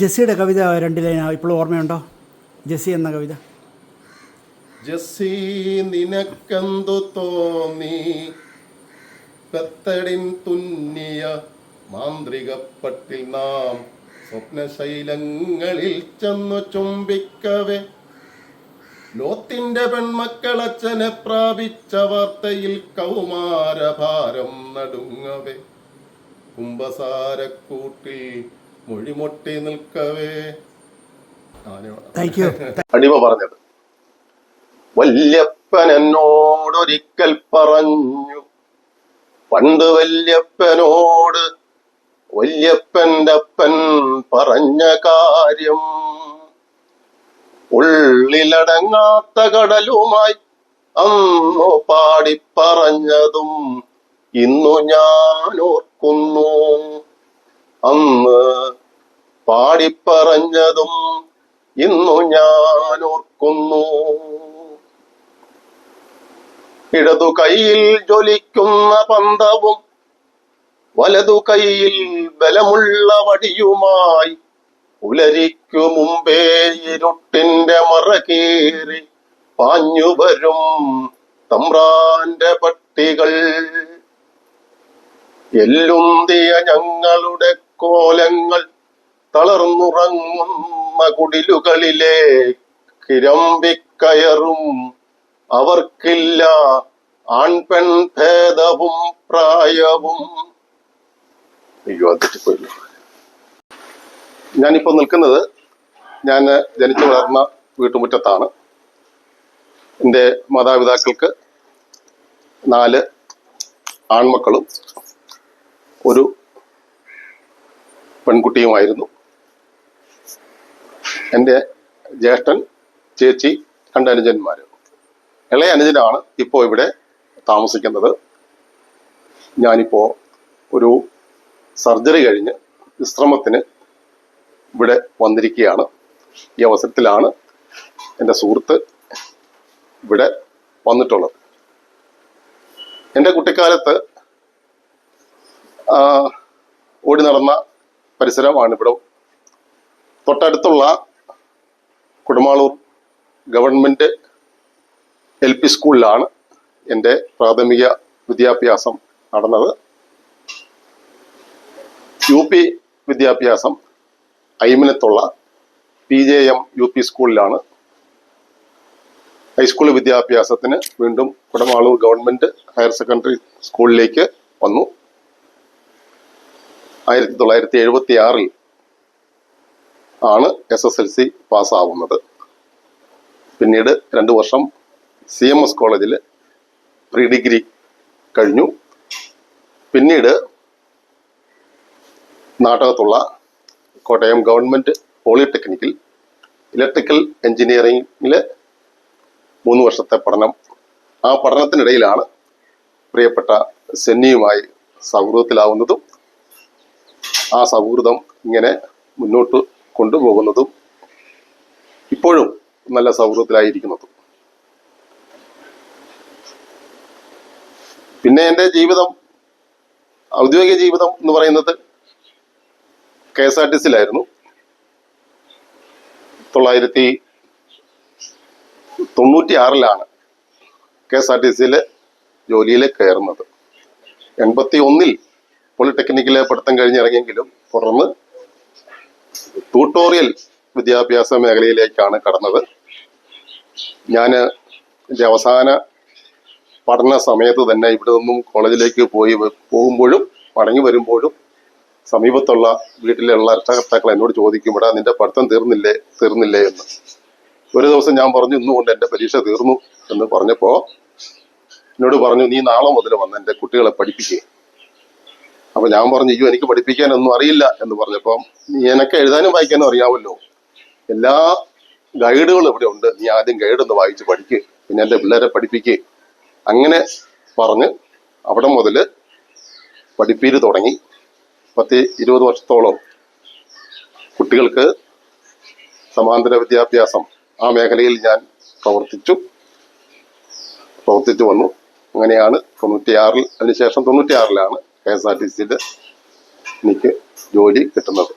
ജെസ്സിയുടെ കവിത 2 ലൈൻ ഇപ്പോഴും ഓർമ്മയുണ്ടോ? ജെസ്സി എന്ന കവിത. ജെസ്സി നിനക്കെന്തു തോന്നി പെത്തടിൻ തുന്നിയ മാന്ത്രികപ്പട്ടിൽ നാം സ്വപ്നശൈലങ്ങളിൽ ചെന്നു ചുംബിക്കവേ ലോത്തിന്റെ പെൺമക്കളച്ഛനെ പ്രാപിച്ച വാർത്തയിൽ കൗമാരഭാരം നടുങ്ങവേ കുംഭസാരക്കൂട്ടിൽ മൊഴിമൊട്ടി നിൽക്കവേ. അടിമ പറഞ്ഞത്, വല്യപ്പൻ എന്നോടൊരിക്കൽ പറഞ്ഞു, പണ്ട് വല്യപ്പനോട് വല്യപ്പൻ്റെ അപ്പൻ പറഞ്ഞ കാര്യം, ഉള്ളിലടങ്ങാത്ത കടലുമായി അന്നു പാടിപ്പറഞ്ഞതും ഇന്നു ഞാൻ ഓർക്കുന്നു. അന്ന് പാടിപ്പറഞ്ഞതും ഇന്നു ഞാൻ ഓർക്കുന്നു. ഇടതു കൈയിൽ ജ്വലിക്കുന്ന പന്തവും വലതു കൈയിൽ ബലമുള്ള വടിയുമായി പുലരിക്കു മുമ്പേ ഇരുട്ടിന്റെ മറകേറി പാഞ്ഞുവരും തമ്പ്രാന്റെ പട്ടികൾ. എല്ലുന്തിയ ഞങ്ങളുടെ കോലങ്ങൾ തളർന്നുറങ്ങുന്ന കുടിലുകളിലെ കിരമ്പിക്കയറും അവർക്കില്ല ആൺപെൺ ഭേദവും പ്രായവും. അയ്യോ, തെറ്റിപ്പോയില്ല. ഞാനിപ്പോൾ നിൽക്കുന്നത് ഞാൻ ജനിച്ചു വളർന്ന വീട്ടുമുറ്റത്താണ്. എൻ്റെ മാതാപിതാക്കൾക്ക് 4 ആൺമക്കളും ഒരു പെൺകുട്ടിയുമായിരുന്നു. എൻ്റെ ജ്യേഷ്ഠൻ, ചേച്ചി, 2 അനുജന്മാർ. ഇളയ അനുജനാണ് ഇപ്പോൾ ഇവിടെ താമസിക്കുന്നത്. ഞാനിപ്പോൾ ഒരു സർജറി കഴിഞ്ഞ് വിശ്രമത്തിന് ഇവിടെ വന്നിരിക്കുകയാണ്. ഈ അവസരത്തിലാണ് എൻ്റെ സുഹൃത്ത് ഇവിടെ വന്നിട്ടുള്ളത്. എൻ്റെ കുട്ടിക്കാലത്ത് ഓടി നടന്ന പരിസരമാണ് ഇവിടെ. തൊട്ടടുത്തുള്ള കുടമാളൂർ ഗവൺമെൻറ് LP സ്കൂളിലാണ് എൻ്റെ പ്രാഥമിക വിദ്യാഭ്യാസം നടന്നത്. UP വിദ്യാഭ്യാസം ഐമനത്തുള്ള PJM UP സ്കൂളിലാണ്. ഹൈസ്കൂൾ വിദ്യാഭ്യാസത്തിന് വീണ്ടും കുടമാളൂർ ഗവൺമെൻറ് ഹയർ സെക്കൻഡറി സ്കൂളിലേക്ക് വന്നു. 1976 ആണ് SSLC പാസ്സാവുന്നത്. പിന്നീട് 2 വർഷം CMS കോളേജിൽ പ്രീ ഡിഗ്രി കഴിഞ്ഞു. പിന്നീട് നാട്ടകത്തുള്ള കോട്ടയം ഗവൺമെൻറ് പോളിടെക്നിക്കിൽ ഇലക്ട്രിക്കൽ എഞ്ചിനീയറിംഗിൽ 3 വർഷത്തെ പഠനം. ആ പഠനത്തിനിടയിലാണ് പ്രിയപ്പെട്ട സെന്നിയുമായി സൗഹൃദത്തിലാവുന്നതും ആ സൗഹൃദം ഇങ്ങനെ മുന്നോട്ട് കൊണ്ടുപോകുന്നതും ഇപ്പോഴും നല്ല സൗഹൃദത്തിലായിരിക്കുന്നതും. പിന്നെ എൻ്റെ ജീവിതം, ഔദ്യോഗിക ജീവിതം എന്ന് പറയുന്നത് KSRTCയിലായിരുന്നു. 1996 KSRTCയിൽ ജോലിയിൽ കയറുന്നത്. 81 പോളിടെക്നിക്കിലെ പഠിത്തം കഴിഞ്ഞിറങ്ങിയെങ്കിലും തുടർന്ന് ട്യൂട്ടോറിയൽ വിദ്യാഭ്യാസ മേഖലയിലേക്കാണ് കടന്നത്. ഞാൻ എൻ്റെ അവസാന പഠന സമയത്ത് തന്നെ ഇവിടെ നിന്നും കോളേജിലേക്ക് പോകുമ്പോഴും മടങ്ങി വരുമ്പോഴും സമീപത്തുള്ള വീട്ടിലുള്ള രക്ഷകർത്താക്കൾ എന്നോട് ചോദിക്കും, ഇവിടെ നിന്റെ പഠിത്തം തീർന്നില്ലേ എന്ന്. ഒരു ദിവസം ഞാൻ പറഞ്ഞു, ഇന്നുകൊണ്ട് എൻ്റെ പരീക്ഷ തീർന്നു എന്ന് പറഞ്ഞപ്പോൾ എന്നോട് പറഞ്ഞു, നീ നാളെ മുതൽ വന്ന് എൻ്റെ കുട്ടികളെ പഠിപ്പിക്കുക. അപ്പൊ ഞാൻ പറഞ്ഞു, അയ്യോ എനിക്ക് പഠിപ്പിക്കാനൊന്നും അറിയില്ല എന്ന് പറഞ്ഞപ്പം, നീ എനക്ക് എഴുതാനും വായിക്കാനും അറിയാമല്ലോ, എല്ലാ ഗൈഡുകളും ഇവിടെ ഉണ്ട്, നീ ആദ്യം ഗൈഡ് ഒന്ന് വായിച്ച് പഠിക്കുക, പിന്നെ എൻ്റെ പിള്ളേരെ പഠിപ്പിക്കുക. അങ്ങനെ പറഞ്ഞ് അവിടെ മുതൽ പഠിപ്പീര് തുടങ്ങി. 10-20 വർഷത്തോളം കുട്ടികൾക്ക് സമാന്തര വിദ്യാഭ്യാസം ആ മേഖലയിൽ ഞാൻ പ്രവർത്തിച്ചു വന്നു. അങ്ങനെയാണ് 96 അതിനുശേഷം 96 KSRTCയിൽ എനിക്ക് ജോലി കിട്ടുന്നത്.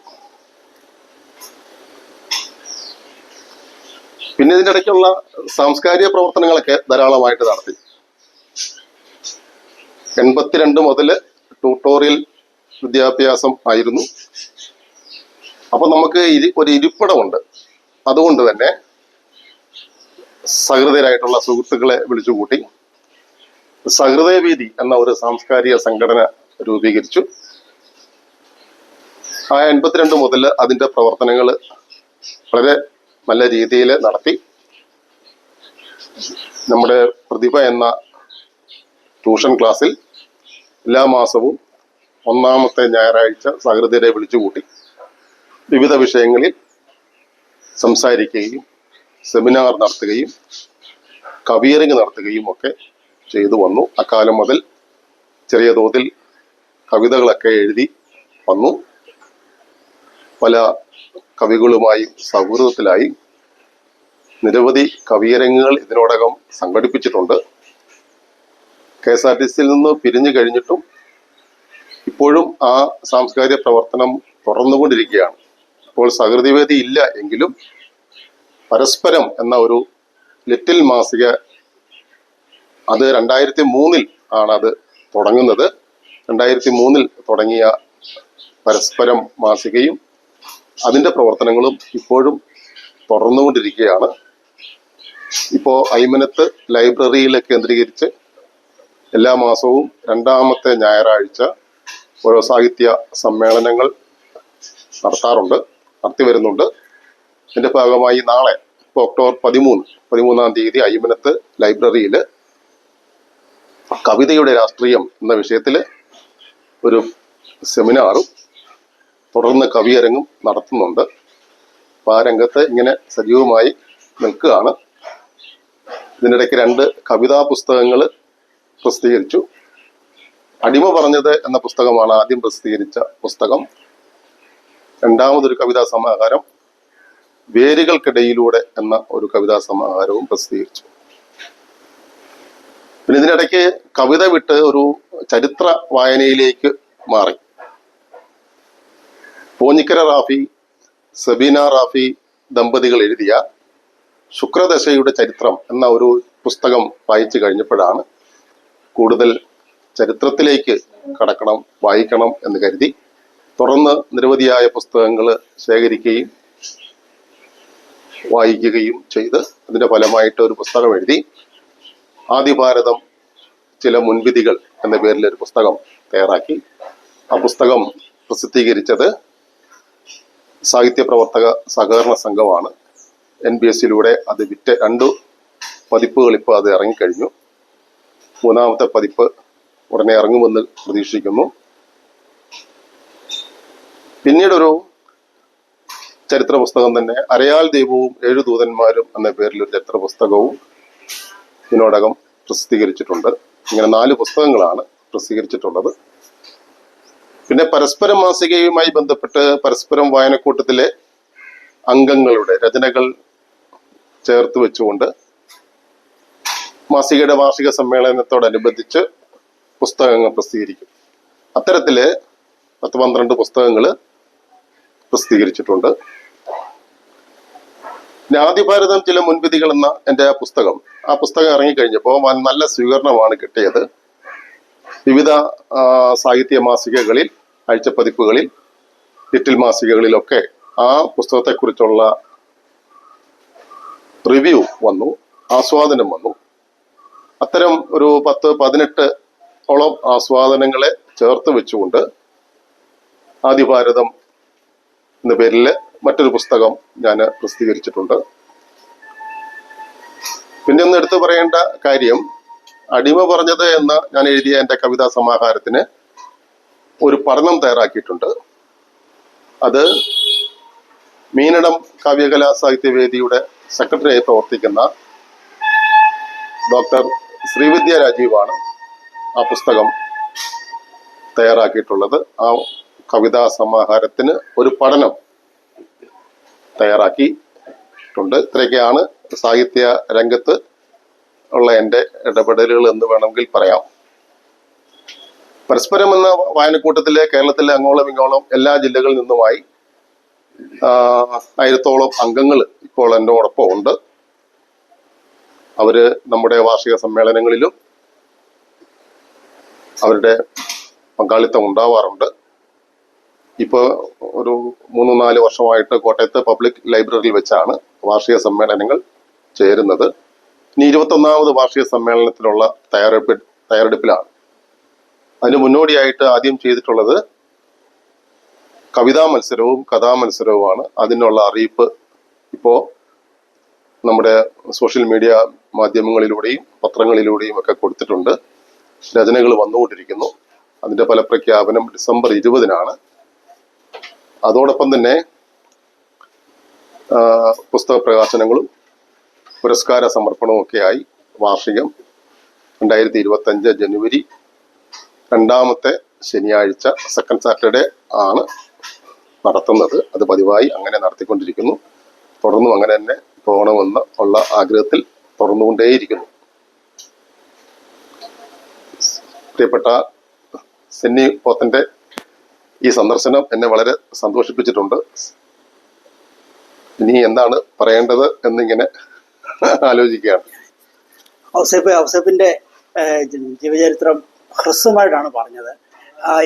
പിന്നെ ഇതിൻ്റെ ഇടയ്ക്കുള്ള സാംസ്കാരിക പ്രവർത്തനങ്ങളൊക്കെ ധാരാളമായിട്ട് നടത്തി. 82 മുതൽ ട്യൂട്ടോറിയൽ വിദ്യാഭ്യാസം ആയിരുന്നു. അപ്പൊ നമുക്ക് ഒരു ഇരിപ്പിടമുണ്ട്. അതുകൊണ്ട് തന്നെ സഹൃദയരായിട്ടുള്ള സുഹൃത്തുക്കളെ വിളിച്ചുകൂട്ടി സഹൃദയവേദി എന്ന ഒരു സാംസ്കാരിക സംഘടന രൂപീകരിച്ചു. ആ 82 മുതൽ അതിന്റെ പ്രവർത്തനങ്ങൾ വളരെ നല്ല രീതിയിൽ നടത്തി. നമ്മുടെ പ്രതിഭ എന്ന ട്യൂഷൻ ക്ലാസ്സിൽ എല്ലാ മാസവും 1-ാമത്തെ ഞായറാഴ്ച സഹൃദയരെ വിളിച്ചുകൂട്ടി വിവിധ വിഷയങ്ങളിൽ സംസാരിക്കുകയും സെമിനാർ നടത്തുകയും കവിയറിങ് നടത്തുകയും ഒക്കെ ചെയ്തു വന്നു. അക്കാലം മുതൽ ചെറിയ തോതിൽ കവിതകളൊക്കെ എഴുതി വന്നു. പല കവികളുമായി സൗഹൃദത്തിലായി. നിരവധി കവിയരങ്ങുകൾ ഇതിനോടകം സംഘടിപ്പിച്ചിട്ടുണ്ട്. KSRTCയിൽ നിന്ന് പിരിഞ്ഞു കഴിഞ്ഞിട്ടും ഇപ്പോഴും ആ സാംസ്കാരിക പ്രവർത്തനം തുടർന്നുകൊണ്ടിരിക്കുകയാണ്. ഇപ്പോൾ സഹൃദയവേദി ഇല്ല എങ്കിലും പരസ്പരം എന്ന ഒരു ലിറ്റിൽ മാസിക, അത് 2003 ആണ് അത് തുടങ്ങുന്നത്. 2003 തുടങ്ങിയ പരസ്പരം മാസികയും അതിന്റെ പ്രവർത്തനങ്ങളും ഇപ്പോഴും തുടർന്നുകൊണ്ടിരിക്കുകയാണ്. ഇപ്പോൾ അയ്മനത്ത് ലൈബ്രറിയിൽ കേന്ദ്രീകരിച്ച് എല്ലാ മാസവും 2-ാമത്തെ ഞായറാഴ്ച ഓരോ സാഹിത്യ സമ്മേളനങ്ങൾ നടത്തി വരുന്നുണ്ട്. ഇതിന്റെ ഭാഗമായി നാളെ ഒക്ടോബർ 13-ാം തീയതി അയ്മനത്ത് ലൈബ്രറിയിൽ കവിതയുടെ രാഷ്ട്രീയം എന്ന വിഷയത്തിൽ ഒരു സെമിനാറും തുടർന്ന് കവിയരങ്ങും നടത്തുന്നുണ്ട്. അപ്പോൾ ആ രംഗത്ത് ഇങ്ങനെ സജീവമായി നിൽക്കുകയാണ്. ഇതിനിടയ്ക്ക് 2 കവിതാ പുസ്തകങ്ങൾ പ്രസിദ്ധീകരിച്ചു. അടിമ പറഞ്ഞത് എന്ന പുസ്തകമാണ് ആദ്യം പ്രസിദ്ധീകരിച്ച പുസ്തകം. 2-മതൊരു കവിതാ സമാഹാരം വേരുകൾക്കിടയിലൂടെ എന്ന ഒരു കവിതാ സമാഹാരവും പ്രസിദ്ധീകരിച്ചു. പിന്നെ ഇതിനിടയ്ക്ക് കവിത വിട്ട് ഒരു ചരിത്ര വായനയിലേക്ക് മാറി. പോഞ്ഞിക്കര റാഫി, സബീന റാഫി ദമ്പതികൾ എഴുതിയ ശുക്രദശയുടെ ചരിത്രം എന്ന ഒരു പുസ്തകം വായിച്ചു കഴിഞ്ഞപ്പോഴാണ് കൂടുതൽ ചരിത്രത്തിലേക്ക് കടക്കണം, വായിക്കണം എന്ന് കരുതി തുടർന്ന് നിരവധിയായ പുസ്തകങ്ങൾ ശേഖരിക്കുകയും വായിക്കുകയും ചെയ്ത് അതിന്റെ ഫലമായിട്ട് ഒരു പുസ്തകം എഴുതി. ആദിഭാരതം ചില മുൻവിധികൾ എന്ന പേരിൽ ഒരു പുസ്തകം തയ്യാറാക്കി. ആ പുസ്തകം പ്രസിദ്ധീകരിച്ചത് സാഹിത്യ പ്രവർത്തക സഹകരണ സംഘമാണ്. NBSയിലൂടെ അത് വിറ്റ് 2 പതിപ്പുകൾ ഇപ്പോൾ അത് ഇറങ്ങിക്കഴിഞ്ഞു. 3-ാമത്തെ പതിപ്പ് ഉടനെ ഇറങ്ങുമെന്ന് പ്രതീക്ഷിക്കുന്നു. പിന്നീടൊരു ചരിത്ര പുസ്തകം തന്നെ, അരയാൽ ദൈവവും 7 ദൂതന്മാരും എന്ന പേരിൽ ഒരു ചരിത്ര പുസ്തകവും ഇതിനോടകം പ്രസിദ്ധീകരിച്ചിട്ടുണ്ട്. ഇങ്ങനെ 4 പുസ്തകങ്ങളാണ് പ്രസിദ്ധീകരിച്ചിട്ടുള്ളത്. പിന്നെ പരസ്പരം മാസികയുമായി ബന്ധപ്പെട്ട് പരസ്പരം വായനക്കൂട്ടത്തിലെ അംഗങ്ങളുടെ രചനകൾ ചേർത്ത് വെച്ചുകൊണ്ട് മാസികയുടെ വാർഷിക സമ്മേളനത്തോടനുബന്ധിച്ച് പുസ്തകങ്ങൾ പ്രസിദ്ധീകരിക്കും. അത്തരത്തില് 10-12 പുസ്തകങ്ങൾ പ്രസിദ്ധീകരിച്ചിട്ടുണ്ട്. ആദിഭാരതം ചില മുൻവിധികൾ എന്ന എൻ്റെ ആ പുസ്തകം ഇറങ്ങിക്കഴിഞ്ഞപ്പോൾ നല്ല സ്വീകരണമാണ് കിട്ടിയത്. വിവിധ സാഹിത്യ മാസികകളിൽ, ആഴ്ചപ്പതിപ്പുകളിൽ, ലിറ്റിൽ മാസികകളിലൊക്കെ ആ പുസ്തകത്തെക്കുറിച്ചുള്ള റിവ്യൂ വന്നു, ആസ്വാദനം വന്നു. അത്തരം ഒരു 10-18 ആസ്വാദനങ്ങളെ ചേർത്ത് വെച്ചുകൊണ്ട് ആദിഭാരതം എന്ന പേരിൽ മറ്റൊരു പുസ്തകം ഞാൻ പ്രസിദ്ധീകരിച്ചിട്ടുണ്ട്. പിന്നെ ഒന്ന് എടുത്തു പറയേണ്ട കാര്യം, അടിമ പറഞ്ഞത് എന്ന ഞാൻ എഴുതിയ എൻ്റെ കവിതാ സമാഹാരത്തിന് ഒരു പഠനം തയ്യാറാക്കിയിട്ടുണ്ട്. അത് മീനടം കാവ്യകലാ സാഹിത്യവേദിയുടെ സെക്രട്ടറിയായി പ്രവർത്തിക്കുന്ന ഡോക്ടർ ശ്രീവിദ്യ രാജീവാണ് ആ പുസ്തകം തയ്യാറാക്കിയിട്ടുള്ളത്. ആ കവിതാ സമാഹാരത്തിന് ഒരു പഠനം തയ്യാറാക്കിയിട്ടുണ്ട്. ഇത്രയൊക്കെയാണ് സാഹിത്യ രംഗത്ത് ഉള്ള എൻ്റെ ഇടപെടലുകൾ എന്ന് വേണമെങ്കിൽ പറയാം. പരസ്പരം എന്ന വായനക്കൂട്ടത്തിലെ കേരളത്തിലെ അങ്ങോളം ഇങ്ങോളം എല്ലാ ജില്ലകളിൽ നിന്നുമായി 1000-ഓളം അംഗങ്ങൾ ഇപ്പോൾ എന്നോടൊപ്പം ഉണ്ട്. അവര് നമ്മുടെ വാർഷിക സമ്മേളനങ്ങളിലും അവരുടെ പങ്കാളിത്തം ഉണ്ടാവാറുണ്ട്. ഇപ്പോൾ ഒരു 3-4 വർഷമായിട്ട് കോട്ടയത്ത് പബ്ലിക് ലൈബ്രറിയിൽ വെച്ചാണ് വാർഷിക സമ്മേളനങ്ങൾ ചേരുന്നത്. ഇനി 21ാമത് വാർഷിക സമ്മേളനത്തിനുള്ള തയ്യാറെടുപ്പിലാണ്. അതിന് മുന്നോടിയായിട്ട് ആദ്യം ചെയ്തിട്ടുള്ളത് കവിതാ മത്സരവും കഥാമത്സരവുമാണ്. അതിനുള്ള അറിയിപ്പ് ഇപ്പോൾ നമ്മുടെ സോഷ്യൽ മീഡിയ മാധ്യമങ്ങളിലൂടെയും പത്രങ്ങളിലൂടെയും ഒക്കെ കൊടുത്തിട്ടുണ്ട്. രചനകൾ വന്നുകൊണ്ടിരിക്കുന്നു. അതിന്റെ ഫലപ്രഖ്യാപനം ഡിസംബർ 20-നാണ്. അതോടൊപ്പം തന്നെ പുസ്തക പ്രകാശനങ്ങളും പുരസ്കാര സമർപ്പണവും ഒക്കെയായി വാർഷികം 2025 ജനുവരി 2-ാമത്തെ ശനിയാഴ്ച സെക്കൻഡ് സാറ്റർഡേ ആണ് നടത്തുന്നത്. അത് പതിവായി അങ്ങനെ നടത്തിക്കൊണ്ടിരിക്കുന്നു. തുടർന്നും അങ്ങനെ തന്നെ പോകണമെന്ന് ഉള്ള ആഗ്രഹത്തിൽ തുറന്നുകൊണ്ടേയിരിക്കുന്നു. പ്രിയപ്പെട്ട സെന്നി പോത്തന്റെ ഈ സന്ദർശനം എന്നെ വളരെ സന്തോഷിപ്പിച്ചിട്ടുണ്ട്. ഇനി എന്താണ് പറയേണ്ടത് എന്നിങ്ങനെ ആലോചിക്കുകയാണ്. ഔസേപ്പിന്റെ ജീവചരിത്രം ഹ്രസ്വമായിട്ടാണ് പറഞ്ഞത്.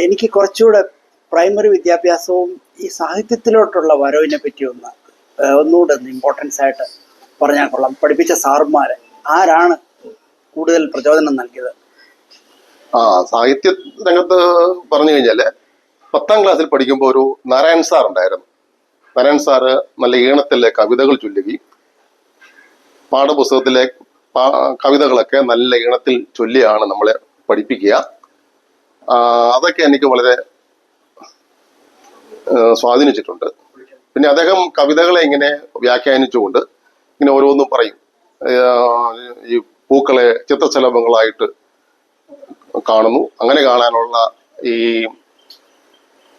എനിക്ക് കുറച്ചുകൂടെ പ്രൈമറി വിദ്യാഭ്യാസവും ഈ സാഹിത്യത്തിലോട്ടുള്ള വരവിനെ പറ്റി ഒന്നുകൂടെ ഇമ്പോർട്ടൻസ് ആയിട്ട് പറഞ്ഞാൽ കൊള്ളാം. പഠിപ്പിച്ച സാറുമാര് ആരാണ് കൂടുതൽ പ്രചോദനം നൽകിയത്? സാഹിത്യ രംഗത്ത് പറഞ്ഞു കഴിഞ്ഞാല് 10ാം ക്ലാസ്സിൽ പഠിക്കുമ്പോൾ ഒരു നാരായൺ സാർ ഉണ്ടായിരുന്നു. നാരായൺ സാറ് നല്ല ഈണത്തിലെ കവിതകൾ ചൊല്ലുകയും പാഠപുസ്തകത്തിലെ കവിതകളൊക്കെ നല്ല ഈണത്തിൽ ചൊല്ലിയാണ് നമ്മളെ പഠിപ്പിക്കുക. അതൊക്കെ എനിക്ക് വളരെ സ്വാധീനിച്ചിട്ടുണ്ട്. പിന്നെ അദ്ദേഹം കവിതകളെ ഇങ്ങനെ വ്യാഖ്യാനിച്ചുകൊണ്ട് ഇങ്ങനെ ഓരോന്നും പറയും. ഈ പൂക്കളെ ചിത്രശലഭങ്ങളായിട്ട് കാണുന്നു. അങ്ങനെ കാണാനുള്ള ഈ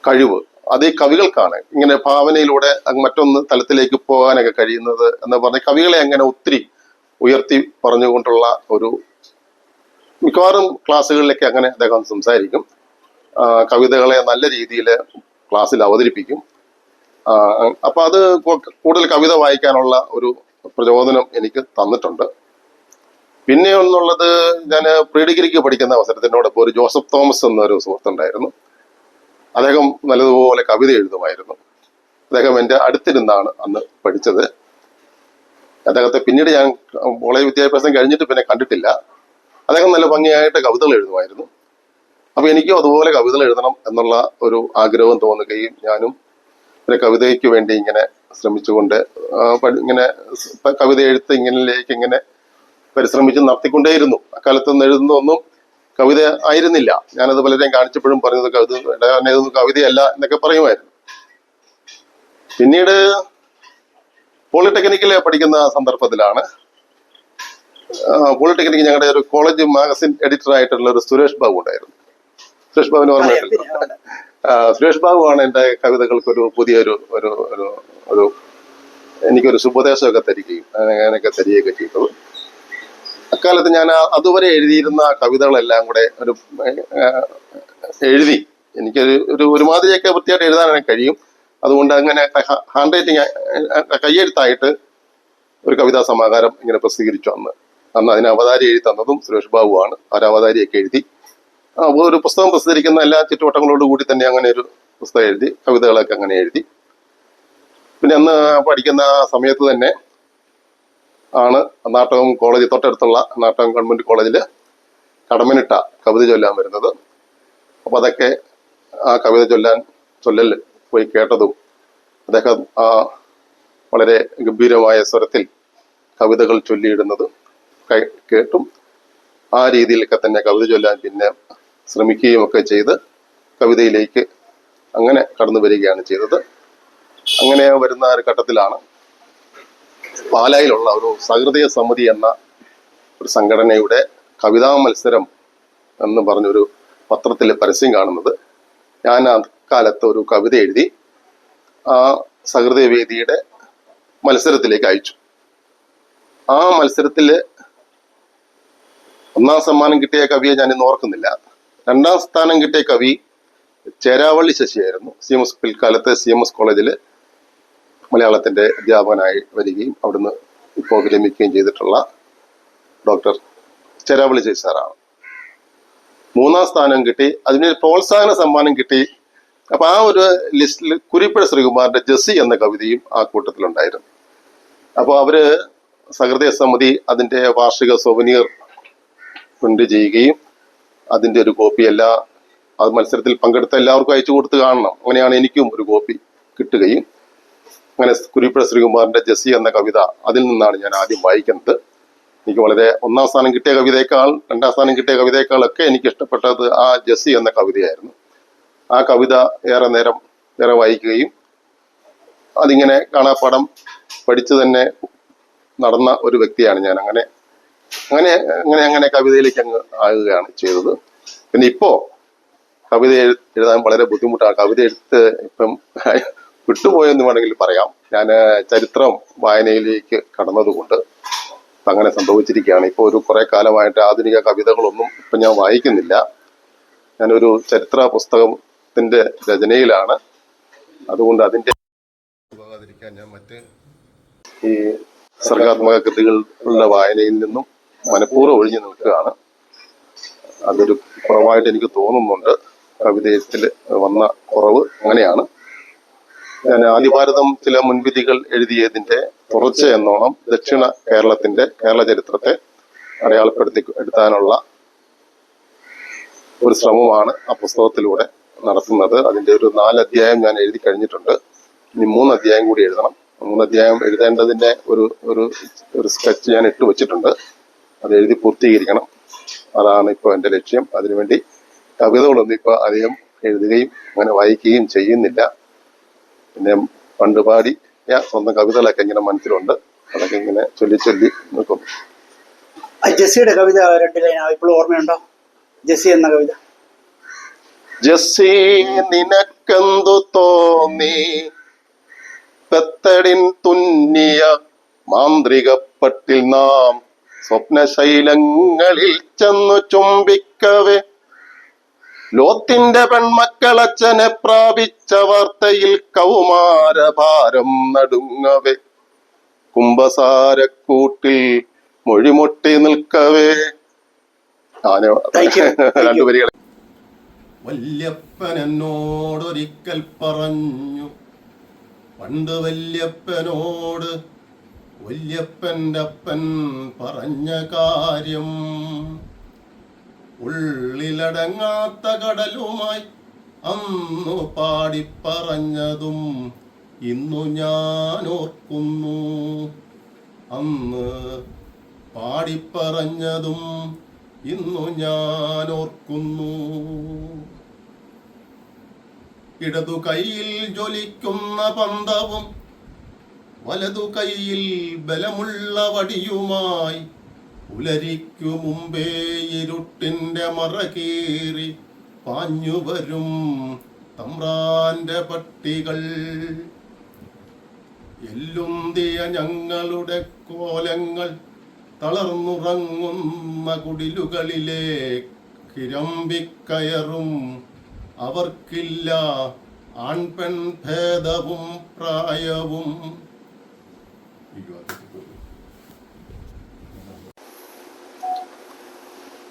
കഴിവ് അത് ഈ കവികൾക്കാണ്. ഇങ്ങനെ ഭാവനയിലൂടെ മറ്റൊന്ന് തലത്തിലേക്ക് പോകാനൊക്കെ കഴിയുന്നത് എന്ന് പറഞ്ഞ കവികളെ അങ്ങനെ ഒത്തിരി ഉയർത്തി പറഞ്ഞുകൊണ്ടുള്ള ഒരു മിക്കവാറും ക്ലാസ്സുകളിലൊക്കെ അങ്ങനെ അദ്ദേഹം സംസാരിക്കും. കവിതകളെ നല്ല രീതിയിൽ ക്ലാസ്സിൽ അവതരിപ്പിക്കും. അപ്പൊ അത് കൂടുതൽ കവിത വായിക്കാനുള്ള ഒരു പ്രചോദനം എനിക്ക് തന്നിട്ടുണ്ട്. പിന്നെ ഒന്നുള്ളത്, ഞാൻ പ്രീ ഡിഗ്രിക്ക് പഠിക്കുന്ന അവസരത്തിനോടൊപ്പം ഒരു ജോസഫ് തോമസ് എന്നൊരു സുഹൃത്തുണ്ടായിരുന്നു. അദ്ദേഹം നല്ലതുപോലെ കവിത എഴുതുമായിരുന്നു. അദ്ദേഹം എൻ്റെ അടുത്തിരുന്നാണ് അന്ന് പഠിച്ചത്. അദ്ദേഹത്തെ പിന്നീട് ഞാൻ കോളേജ് വിദ്യാഭ്യാസം കഴിഞ്ഞിട്ട് പിന്നെ കണ്ടിട്ടില്ല. അദ്ദേഹം നല്ല ഭംഗിയായിട്ട് കവിതകൾ എഴുതുമായിരുന്നു. അപ്പൊ എനിക്കും അതുപോലെ കവിതകൾ എഴുതണം എന്നുള്ള ഒരു ആഗ്രഹം തോന്നുകയും ഞാനും പിന്നെ കവിതയ്ക്ക് വേണ്ടി ഇങ്ങനെ ശ്രമിച്ചുകൊണ്ട് ഇങ്ങനെ കവിത എഴുത്ത് ഇങ്ങനെ പരിശ്രമിച്ച് നടത്തിക്കൊണ്ടേയിരുന്നു. അക്കാലത്തൊന്നും എഴുതുന്നതൊന്നും കവിത ആയിരുന്നില്ല. ഞാനത് പലരെയും കാണിച്ചപ്പോഴും പറഞ്ഞത് ഇതൊന്നും കവിതയല്ല എന്നൊക്കെ പറയുമായിരുന്നു. പിന്നീട് പോളിടെക്നിക്കിൽ പഠിക്കുന്ന സന്ദർഭത്തിലാണ് പോളിടെക്നിക് ഞങ്ങളുടെ ഒരു കോളേജ് മാഗസിൻ എഡിറ്റർ ആയിട്ടുള്ള ഒരു സുരേഷ് ബാബു ഉണ്ടായിരുന്നു. സുരേഷ് ബാബുവിന് ഓർമ്മയുണ്ടല്ലോ. സുരേഷ് ബാബുവാണ് എൻ്റെ കവിതകൾക്കൊരു പുതിയൊരു ഒരു ഒരു ഒരു എനിക്കൊരു ശുഭോദേശമൊക്കെ തരികയും അങ്ങനെയൊക്കെ തരികയൊക്കെ ചെയ്തത്. അക്കാലത്ത് ഞാൻ അതുവരെ എഴുതിയിരുന്ന കവിതകളെല്ലാം കൂടെ ഒരു എഴുതി എനിക്കൊരു ഒരുമാതിരിയൊക്കെ വൃത്തിയായിട്ട് എഴുതാൻ കഴിയും. അതുകൊണ്ട് അങ്ങനെ ഹാൻഡ് റൈറ്റിങ് കയ്യെഴുത്തായിട്ട് ഒരു കവിതാ സമാഹാരം ഇങ്ങനെ പ്രസിദ്ധീകരിച്ചു. അന്ന് അതിന് അവതാരി എഴുതി തന്നതും സുരേഷ് ബാബുവാണ്. അവതാരിയൊക്കെ എഴുതി ഒരു പുസ്തകം പ്രസിദ്ധീകരിക്കുന്ന എല്ലാ ചുറ്റുവട്ടങ്ങളോട് കൂടി തന്നെ അങ്ങനെ ഒരു പുസ്തകം എഴുതി, കവിതകളൊക്കെ അങ്ങനെ എഴുതി. പിന്നെ അന്ന് പഠിക്കുന്ന സമയത്ത് തന്നെ ആണ് നാട്ടകം കോളേജ്, തൊട്ടടുത്തുള്ള നാട്ടകം ഗവൺമെന്റ് കോളേജിൽ കടമനിട്ട കവിത ചൊല്ലാൻ വരുന്നത്. അപ്പൊ അതൊക്കെ ആ കവിത ചൊല്ലൽ പോയി കേട്ടതും അദ്ദേഹം വളരെ ഗംഭീരമായ സ്വരത്തിൽ കവിതകൾ ചൊല്ലിയിടുന്നതും കേട്ടും ആ രീതിയിലൊക്കെ തന്നെ കവിത ചൊല്ലാൻ പിന്നെ ശ്രമിക്കുകയും ഒക്കെ ചെയ്ത് കവിതയിലേക്ക് അങ്ങനെ കടന്നു വരികയാണ് ചെയ്തത്. അങ്ങനെ വരുന്ന ഒരു ഘട്ടത്തിലാണ് പാലായിലുള്ള ഒരു സഹൃദയ സമിതി എന്ന ഒരു സംഘടനയുടെ കവിതാ മത്സരം എന്ന് പറഞ്ഞൊരു പത്രത്തിൽ പരസ്യം കാണുന്നത്. ഞാൻ അക്കാലത്ത് ഒരു കവിത എഴുതി ആ സഹൃദയ വേദിയുടെ മത്സരത്തിലേക്ക് അയച്ചു. ആ മത്സരത്തില് 1ാം സമ്മാനം കിട്ടിയ കവിയെ ഞാൻ ഇന്ന് ഓർക്കുന്നില്ല. 2ാം സ്ഥാനം കിട്ടിയ കവി ചേരാവള്ളി ശശിയായിരുന്നു. പിൽക്കാലത്ത് CMS കോളേജിൽ മലയാളത്തിന്റെ അധ്യാപകനായി വരികയും അവിടുന്ന് ഇപ്പോൾ വിരമിക്കുകയും ചെയ്തിട്ടുള്ള ഡോക്ടർ ചേരാവള്ളി ശശി സാറാണ്. 3ാം സ്ഥാനം കിട്ടി. അതിന് പ്രോത്സാഹന സമ്മാനം കിട്ടി. അപ്പൊ ആ ഒരു ലിസ്റ്റിൽ കുരിപ്പുഴ ശ്രീകുമാറിന്റെ ജെസ്സി എന്ന കവിതയും ആ കൂട്ടത്തിലുണ്ടായിരുന്നു. അപ്പോൾ അവര് സഹൃദയ സമിതി അതിന്റെ വാർഷിക സൊവനീർ പ്രിന്റ് ചെയ്യുകയും അതിന്റെ ഒരു കോപ്പി അത് മത്സരത്തിൽ പങ്കെടുത്ത എല്ലാവർക്കും അയച്ചു കൊടുത്ത് കാണണം. അങ്ങനെയാണ് എനിക്കും ഒരു കോപ്പി കിട്ടുകയും അങ്ങനെ കുരിപ്പുഴ ശ്രീകുമാറിന്റെ ജെസ്സി എന്ന കവിത അതിൽ നിന്നാണ് ഞാൻ ആദ്യം വായിക്കുന്നത്. എനിക്ക് വളരെ 1ാം സ്ഥാനം കിട്ടിയ കവിതയേക്കാൾ 2ാം സ്ഥാനം കിട്ടിയ കവിതയേക്കാളൊക്കെ എനിക്ക് ഇഷ്ടപ്പെട്ടത് ആ ജെസ്സി എന്ന കവിതയായിരുന്നു. ആ കവിത ഏറെ വായിക്കുകയും അതിങ്ങനെ കാണാപ്പാഠം പഠിച്ചു തന്നെ നടന്ന ഒരു വ്യക്തിയാണ് ഞാൻ. അങ്ങനെ കവിതയിലേക്ക് അങ്ങ് ആകുകയാണ് ചെയ്തത്. പിന്നെ ഇപ്പോ കവിത എഴുതാൻ വളരെ ബുദ്ധിമുട്ടാണ്. കവിത എഴുത്ത് ഇപ്പം വിട്ടുപോയെന്ന് വേണമെങ്കിൽ പറയാം. ഞാൻ ചരിത്രം വായനയിലേക്ക് കടന്നതുകൊണ്ട് അങ്ങനെ സംഭവിച്ചിരിക്കുകയാണ്. ഇപ്പോൾ ഒരു കുറെ കാലമായിട്ട് ആധുനിക കവിതകളൊന്നും ഇപ്പം ഞാൻ വായിക്കുന്നില്ല. ഞാനൊരു ചരിത്ര പുസ്തകത്തിന്റെ രചനയിലാണ്. അതുകൊണ്ട് അതിന്റെ പോകാതിരിക്കാൻ ഞാൻ മറ്റ് ഈ സർഗാത്മക കൃതികളുടെ വായനയിൽ നിന്നും മനഃപൂർവ്വം ഒഴിഞ്ഞു നിൽക്കുകയാണ്. അതൊരു കുറവായിട്ട് എനിക്ക് തോന്നുന്നുണ്ട്. കവിതയിൽ വന്ന കുറവ് അങ്ങനെയാണ്. ഞാൻ ആദിഭാരതം ചില മുൻവിധികൾ എഴുതിയതിന്റെ തുടർച്ച എന്നോണം ദക്ഷിണ കേരള ചരിത്രത്തെ അടയാളപ്പെടുത്തി എടുത്താനുള്ള ഒരു ശ്രമമാണ് ആ പുസ്തകത്തിലൂടെ നടത്തുന്നത്. അതിന്റെ ഒരു 4 അധ്യായം ഞാൻ എഴുതി കഴിഞ്ഞിട്ടുണ്ട്. ഇനി 3 അധ്യായം കൂടി എഴുതണം. 3 അധ്യായം എഴുതേണ്ടതിന്റെ ഒരു സ്കെച്ച് ഞാൻ ഇട്ടു വെച്ചിട്ടുണ്ട്. അത് എഴുതി പൂർത്തീകരിക്കണം. അതാണ് ഇപ്പോൾ എൻ്റെ ലക്ഷ്യം. അതിനുവേണ്ടി കവിതകളൊന്നും ഇപ്പോൾ അധികം എഴുതുകയും അങ്ങനെ വായിക്കുകയും ചെയ്യുന്നില്ല. പിന്നെ പണ്ട് പാടിയ സ്വന്തം കവിതകളൊക്കെ ഇങ്ങനെ മനസ്സിലുണ്ട്. അതൊക്കെ ഇങ്ങനെ ചൊല്ലി നിൽക്കുന്നു. ജെസ്സിയുടെ കവിത 2 ലൈൻ ഇപ്പോഴും ഓർമ്മയുണ്ടോ? ജെസ്സി എന്ന കവിത. ജെസ്സി നിനക്കെന്തു തോന്നി പെത്തടിൻ തുന്നിയ മാന്ത്രികപ്പട്ടിൽ നാം സ്വപ്നശൈലങ്ങളിൽ ചെന്നു ചുംബിക്കവേ ലോത്തിന്റെ പെൺമക്കളച്ഛനെ പ്രാപിച്ച വാർത്തയിൽ കൗമാരഭാരം നടുങ്ങവേ കുംഭസാരക്കൂട്ടിൽ മൊഴിമുട്ടി നിൽക്കവേ. രണ്ടു വരികൾ. വല്യപ്പൻ എന്നോടൊരിക്കൽ പറഞ്ഞു, പണ്ട് വല്യപ്പനോട് വല്യപ്പൻ്റെ അപ്പൻ പറഞ്ഞ കാര്യം, ഉള്ളിലടങ്ങാത്ത കടലുമായി അന്നു പാടിപ്പറഞ്ഞതും ഇന്നു ഞാൻ ഓർക്കുന്നു. അന്ന് പാടിപ്പറഞ്ഞതും ഇന്നു ഞാൻ ഓർക്കുന്നു. ഇടതു കൈയിൽ ജ്വലിക്കുന്ന പന്തവും വലതു കൈയിൽ ബലമുള്ള വടിയുമായി പുലരിക്കു മുമ്പേ ഇരുട്ടിന്റെ മറകീറി പാഞ്ഞുവരും തമ്പ്രാന്റെ പട്ടികൾ. എല്ലുന്തിയ ഞങ്ങളുടെ കോലങ്ങൾ തളർന്നുറങ്ങുന്ന കുടിലുകളിലേക്കിരമ്പിക്കയറും. അവർക്കില്ല ആൺപെൺ ഭേദവും പ്രായവും.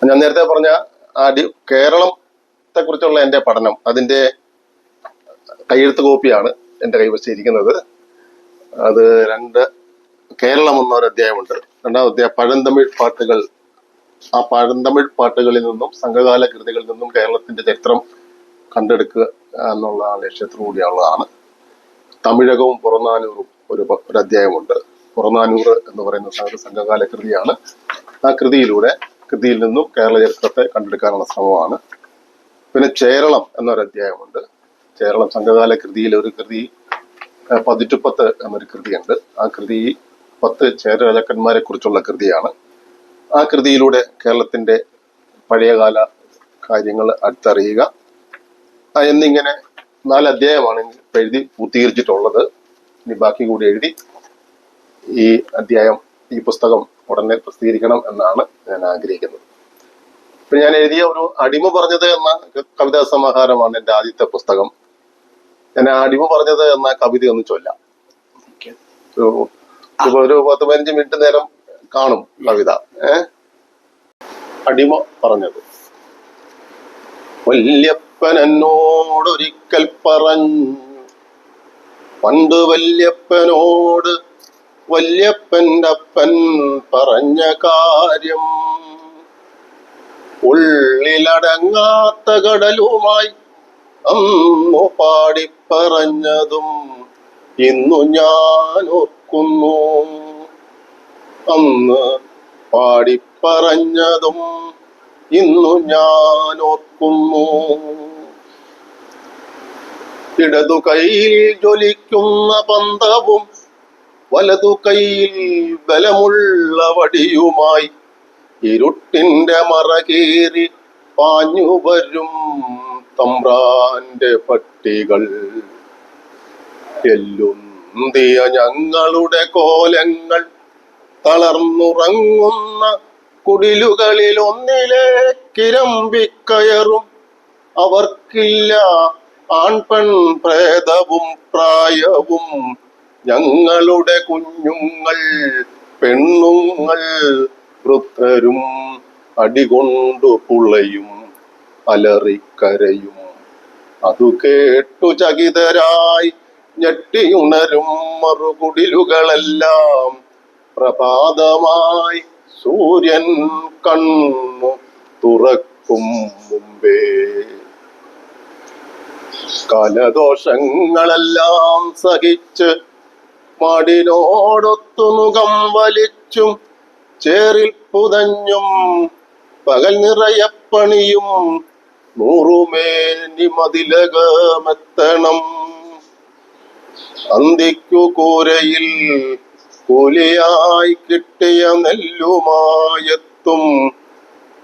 ഞാൻ നേരത്തെ പറഞ്ഞ കേരളത്തെ കുറിച്ചുള്ള എൻ്റെ പഠനം, അതിൻ്റെ കയ്യെഴുത്ത് കോപ്പിയാണ് എൻ്റെ കൈവശിരിക്കുന്നത്. അത് കേരളം എന്നൊരു അധ്യായമുണ്ട്. രണ്ടാമത്തെ അധ്യായം പഴന്തമിഴ് പാട്ടുകൾ. ആ പഴന്തമിഴ് പാട്ടുകളിൽ നിന്നും സംഘകാല കൃതികളിൽ നിന്നും കേരളത്തിന്റെ ചരിത്രം കണ്ടെടുക്കുക എന്നുള്ള ലക്ഷ്യത്തോടുകൂടിയുള്ളതാണ്. തമിഴകവും പുറനാനൂറും ഒരു അധ്യായമുണ്ട്. പുറനാനൂറ് എന്ന് പറയുന്ന സംഘകാല കൃതിയാണ്. ആ കൃതിയിൽ നിന്നും കേരള ചരിത്രത്തെ കണ്ടെടുക്കാനുള്ള ശ്രമമാണ്. പിന്നെ ചേരളം എന്നൊരു അധ്യായമുണ്ട്. ചേരളം സംഘകാല കൃതിയിലെ ഒരു കൃതി, പതിറ്റുപ്പത്ത് എന്നൊരു കൃതിയുണ്ട്. ആ കൃതി 10 ചേര രാജാക്കന്മാരെ കുറിച്ചുള്ള കൃതിയാണ്. ആ കൃതിയിലൂടെ കേരളത്തിന്റെ പഴയകാല കാര്യങ്ങൾ അടുത്തറിയുക എന്നിങ്ങനെ 4 അധ്യായമാണ് എഴുതി പൂർത്തീകരിച്ചിട്ടുള്ളത്. ഇനി ബാക്കി കൂടി എഴുതി ഈ പുസ്തകം ഉടനെ പ്രസിദ്ധീകരിക്കണം എന്നാണ് ഞാൻ ആഗ്രഹിക്കുന്നത്. ഇപ്പൊ ഞാൻ എഴുതിയ ഒരു അടിമ പറഞ്ഞത് എന്ന കവിതാ സമാഹാരമാണ് എൻ്റെ ആദ്യത്തെ പുസ്തകം. ഞാൻ അടിമ പറഞ്ഞത് എന്ന കവിത ഒന്ന് ചൊല്ലാം. ഒരു 10-15 മിനിറ്റ് നേരം കാണും കവിത. അടിമ പറഞ്ഞത്. വല്യപ്പൻ എന്നോടൊരിക്കൽ പറഞ്ഞു, പണ്ട് വല്യപ്പനോട് വല്യപ്പൻ്റെ അപ്പൻ പറഞ്ഞ കാര്യം. ഉള്ളിലടങ്ങാത്ത കടലുമായി അന്നു പാടിപ്പറഞ്ഞതും ഇന്നു ഞാൻ ഓർക്കുന്നു. അന്ന് പാടിപ്പറഞ്ഞതും ഇന്നു ഞാൻ ഓർക്കുന്നു. ഇടതു കൈയിൽ ജ്വലിക്കുന്ന പന്തവും വലതു കൈയിൽ ബലമുള്ള വടിയുമായി ഇരുട്ടിന്റെ മറകേറി പാഞ്ഞുവരും തമ്പ്രാന്റെ പട്ടികൾ. എല്ലുന്തിയ ഞങ്ങളുടെ കോലങ്ങൾ തളർന്നുറങ്ങുന്ന കുടിലുകളിൽ ഒന്നിലേക്കിരമ്പിക്കയറും. അവർക്കില്ല ആൺപെൺ ഭേദവും പ്രായവും. ഞങ്ങളുടെ കുഞ്ഞുങ്ങൾ പെണ്ണുങ്ങൾ വൃദ്ധരും അടികൊണ്ടു പുളയും അലറിക്കരയും. അതു കേട്ടു ചകിതരായി ഞെട്ടിയുണരും മറുകുടിലുകളെല്ലാം. പ്രഭാതമായി സൂര്യൻ കണ്ണു തുറക്കും മുമ്പേ കാലദോഷങ്ങളെല്ലാം സഹിച്ച് മാടിനോടൊത്തു മുഖം വലിച്ചും ചേറിൽ പുതഞ്ഞും പകൽ നിറയപ്പണിയും 100 മേനി മതിലകമെത്തണം. അന്തിക്കു കൂരയിൽ കൂലിയായി കിട്ടിയ നെല്ലുമായെത്തും.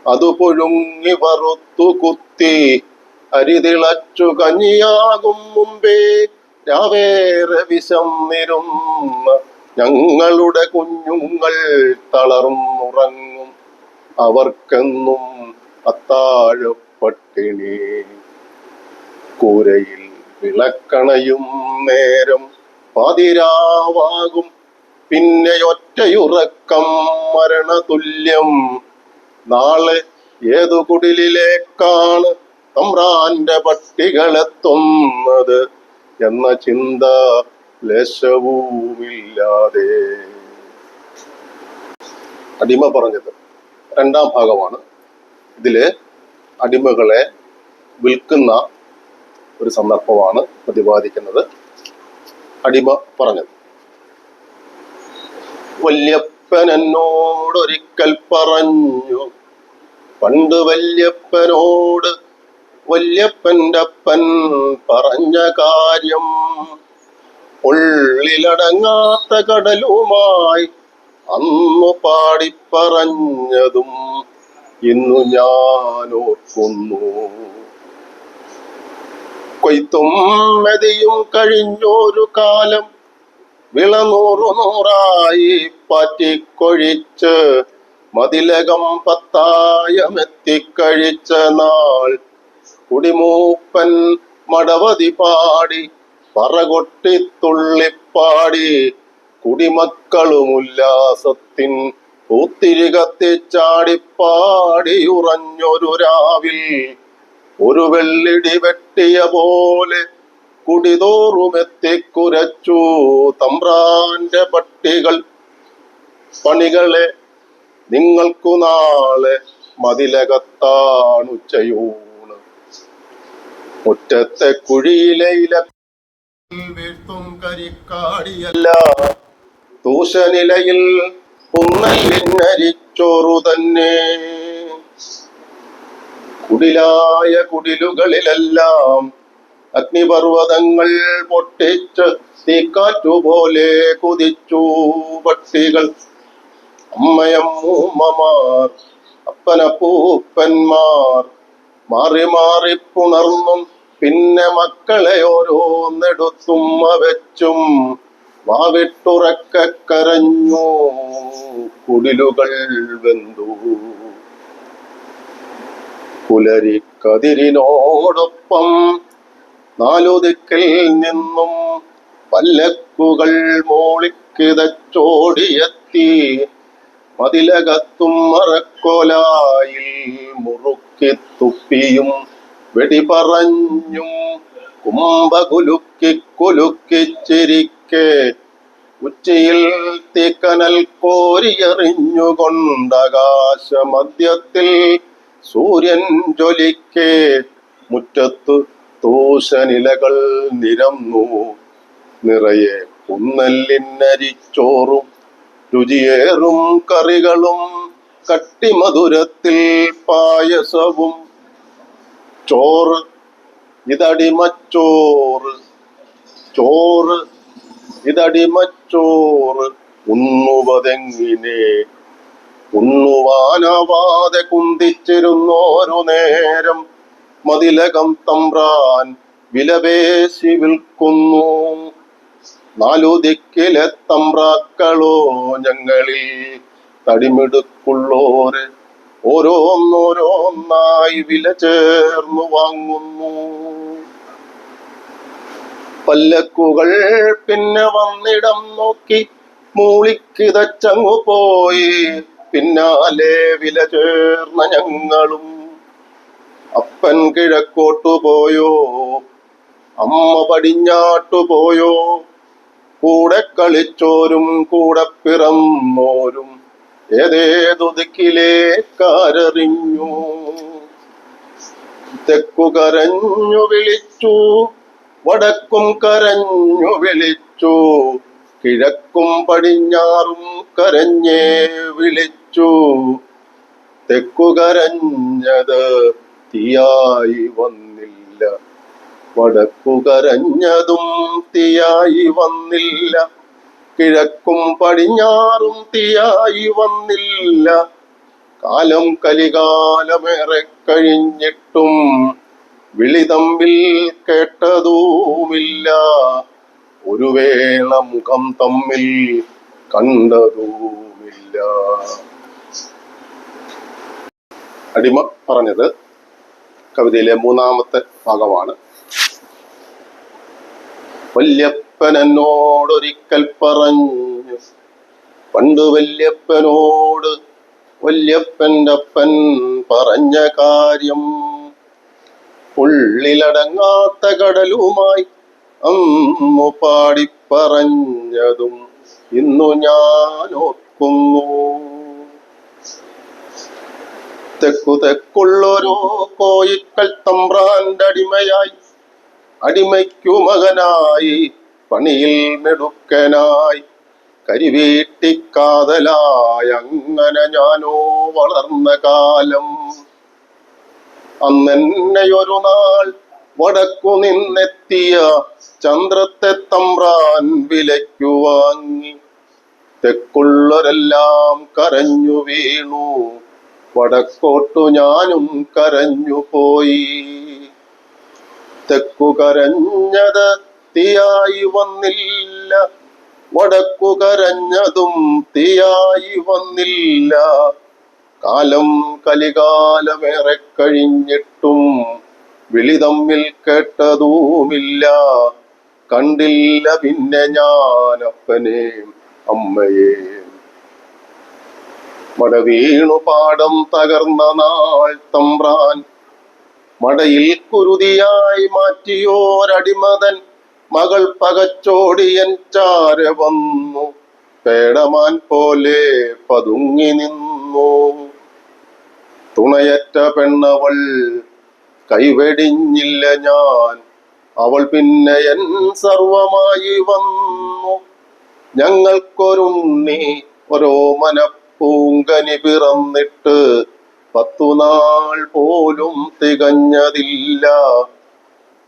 അതു പുഴുങ്ങി വറുത്തു കുത്തി അരിതിളച്ചു കഞ്ഞിയാകും മുമ്പേ രാവേറെ വിശന്നിരുന്ന ഞങ്ങളുടെ കുഞ്ഞുങ്ങൾ തളർന്നുറങ്ങും. അവർക്കെന്നും അത്താഴപ്പട്ടിണി. കൂരയിൽ വിളക്കണയും നേരം പാതിരാവാകും. പിന്നെ ഒറ്റയുറക്കം മരണതുല്യം. നാളെ ഏതു കുടിലിലേക്കാണ് തമ്പ്രാന്റെ പട്ടികളെത്തുന്നത് എന്ന ചിന്ത ലേശവുമില്ലാതെ. അടിമ പറഞ്ഞത് 2ാം ഭാഗമാണ്. ഇതില് അടിമകളെ വിൽക്കുന്ന ഒരു സന്ദർഭമാണ് പ്രതിപാദിക്കുന്നത്. അടിമ പറഞ്ഞത്. വല്യപ്പൻ എന്നോടൊരിക്കൽ പറഞ്ഞു, പണ്ട് വല്യപ്പനോട് വല്യപ്പൻ്റെ അപ്പൻ പറഞ്ഞ കാര്യം. ഉള്ളിലടങ്ങാത്ത കടലുമായി അന്നു പാടിപ്പറഞ്ഞതും ഇന്നു ഞാൻ ഓർക്കുന്നു. കൊയ്ത്തും മെതിയും കഴിഞ്ഞൊരു കാലം വിളനൂറു നൂറായി പാറ്റിക്കൊഴിച്ച് മതിലകം പത്തായമെത്തിക്കഴിച്ച നാൾ കുടിമൂപ്പൻ മടവതി പാടി പറകൊട്ടിത്തുള്ളിപ്പാടി കുടിമക്കളും ഉല്ലാസത്തിൻ പൂത്തിരി കത്തിച്ചാടിപ്പാടി ഉറഞ്ഞൊരു രാവിൽ ഒരു വെള്ളിടി വെട്ടിയ പോലെ കുടിതോറുമെത്തിക്കുരച്ചു തമ്പ്രാന്റെ പട്ടികൾ. പണികളെ നിങ്ങൾക്കു നാളെ മതിലകത്താണുച്ചയൂണ്. മുറ്റത്തെ കുഴിയിലെ ഇല വീഴ്ത്തും കരിക്കാടിയല്ല തൂശനിലയിൽ പുന്നല്ലിന്നരിച്ചോറു തന്നെ. കുടിലായ കുടിലുകളിലെല്ലാം അഗ്നിപർവ്വതങ്ങൾ പൊട്ടിച്ച് തീക്കാറ്റുപോലെ കുതിച്ചു പട്ടികൾ. അമ്മയമ്മൂമ്മമാർ അപ്പനപ്പൂപ്പന്മാർ മാറി മാറി പുണർന്നും പിന്നെ മക്കളെ ഓരോന്നെടുത്തുമ്മ വെച്ചും വാവിട്ടുറക്കെ കരഞ്ഞു കുടിലുകൾ വെന്തു. പുലരിക്കതിരിനോടൊപ്പം നാലുദിക്കിൽ നിന്നും പല്ലക്കുകൾ മോളിക്കിതച്ചോടിയെത്തി മതിലകത്തും മറക്കോലായിൽ മുറുക്കി തുപ്പിയും വെടിപറഞ്ഞും കുംഭകുലുക്കി കുലുക്കിച്ചിരിക്കെ ഉച്ചയിൽ തീക്കനൽ കോരിയെറിഞ്ഞുകൊണ്ടാകാശമധ്യത്തിൽ സൂര്യൻ ജ്വലിക്കെ മുറ്റത്തു തൂശനിലകൾ നിരന്നു നിറയെ പുന്നല്ലിന്നരിച്ചോറും രുചിയേറും കറികളും കട്ടിമധുരത്തിൽ പായസവും. ചോറ് ഇതടിമച്ചോറ്, ചോറ് ഇതടിമച്ചോറ് ഉണ്ണുവതെങ്ങിനെ. ഉണ്ണുവാനാവാതെ കുന്തിച്ചിരുന്നോരു നേരം മതിലകം തമ്പ്രാൻ വിലപേശി വിൽക്കുന്നു. നാലുദിക്കിലെ തമ്പ്രാക്കളോ ഞങ്ങളിൽ തടിമിടുക്കുള്ളോരെ ഓരോന്നോരോന്നായി വില ചേർന്നു വാങ്ങുന്നു. പല്ലക്കുകൾ പിന്നെ വന്നിടം നോക്കി മൂളിക്കിതച്ചങ്ങു പോയി പിന്നാലെ വില ചേർന്ന ഞങ്ങളും. അപ്പൻ കിഴക്കോട്ടു പോയോ അമ്മ പടിഞ്ഞാട്ടു പോയോ കൂടെ കളിച്ചോരും കൂടെ പിറന്നോരും ഏതേതു ദിക്കിലേക്കാരറിഞ്ഞു. തെക്കു കരഞ്ഞു വിളിച്ചു വടക്കും കരഞ്ഞു വിളിച്ചു കിഴക്കും പടിഞ്ഞാറും കരഞ്ഞേ വിളിച്ചു. തെക്കു കരഞ്ഞത് തീയായി വന്നില്ല, വടക്കു കരഞ്ഞതും തീയായി വന്നില്ല, കിഴക്കും പടിഞ്ഞാറും തീയായി വന്നില്ല. കാലം കലികാലമേറെ കഴിഞ്ഞിട്ടും വിളി തമ്മിൽ കേട്ടതുമില്ല, ഒരു വേള മുഖം തമ്മിൽ കണ്ടതുമില്ല. അടിമ പറഞ്ഞത് കവിതയിലെ മൂന്നാമത്തെ ഭാഗമാണ്. വല്യപ്പൻ എന്നോടൊരിക്കൽ പറഞ്ഞു, പണ്ട് വല്യപ്പനോട് വല്യപ്പൻ്റെ അപ്പൻ പറഞ്ഞ കാര്യം. ഉള്ളിലടങ്ങാത്ത കടലുമായി അന്നു പാടിപ്പറഞ്ഞതും ഇന്നു ഞാൻ ഓർക്കുന്നു. തെക്കു തെക്കുള്ളൊരു കോയിക്കൽ തമ്പ്രാന്റെ അടിമയായി, അടിമയ്ക്കു മകനായി, പണിയിൽ മെടുക്കനായി, കരിവീട്ടിക്കാതലായി അങ്ങനെ ഞാനോ വളർന്ന കാലം. അന്നെന്നെയൊരു നാൾ വടക്കു നിന്നെത്തിയ ചന്ദ്രത്തെ തമ്പ്രാൻ വിലയ്ക്കു വാങ്ങി. തെക്കുള്ളവരെല്ലാം കരഞ്ഞു വീണു, വടക്കോട്ടു ഞാനും കരഞ്ഞു പോയി. തെക്കു കരഞ്ഞത് തീയായി വന്നില്ല, വടക്കു കരഞ്ഞതും തീയായി വന്നില്ല. കാലം കലികാലമേറെ കഴിഞ്ഞിട്ടും വിളി തമ്മിൽ കേട്ടതുമില്ല. കണ്ടില്ല പിന്നെ ഞാൻ അപ്പനെ അമ്മയെ. മട വീണു പാടം തകർന്ന നാൾ തമ്പ്രാൻ മടയിൽ കുരുതിയായി മാറ്റിയോരടിമതൻ മകൾ പകച്ചോടിയൻ ചാര വന്നു, പേടമാൻ പോലെ പതുങ്ങി നിന്നു. തുണയറ്റ പെണ്ണവൾ കൈവെടിഞ്ഞില്ല ഞാൻ, അവൾ പിന്നെ എൻ സർവമായി വന്നു. ഞങ്ങൾക്കൊരുണ്ണി ഓരോമനപ്പൂങ്കനി പിറന്നിട്ട് 10 നാൾ പോലും തികഞ്ഞതില്ല.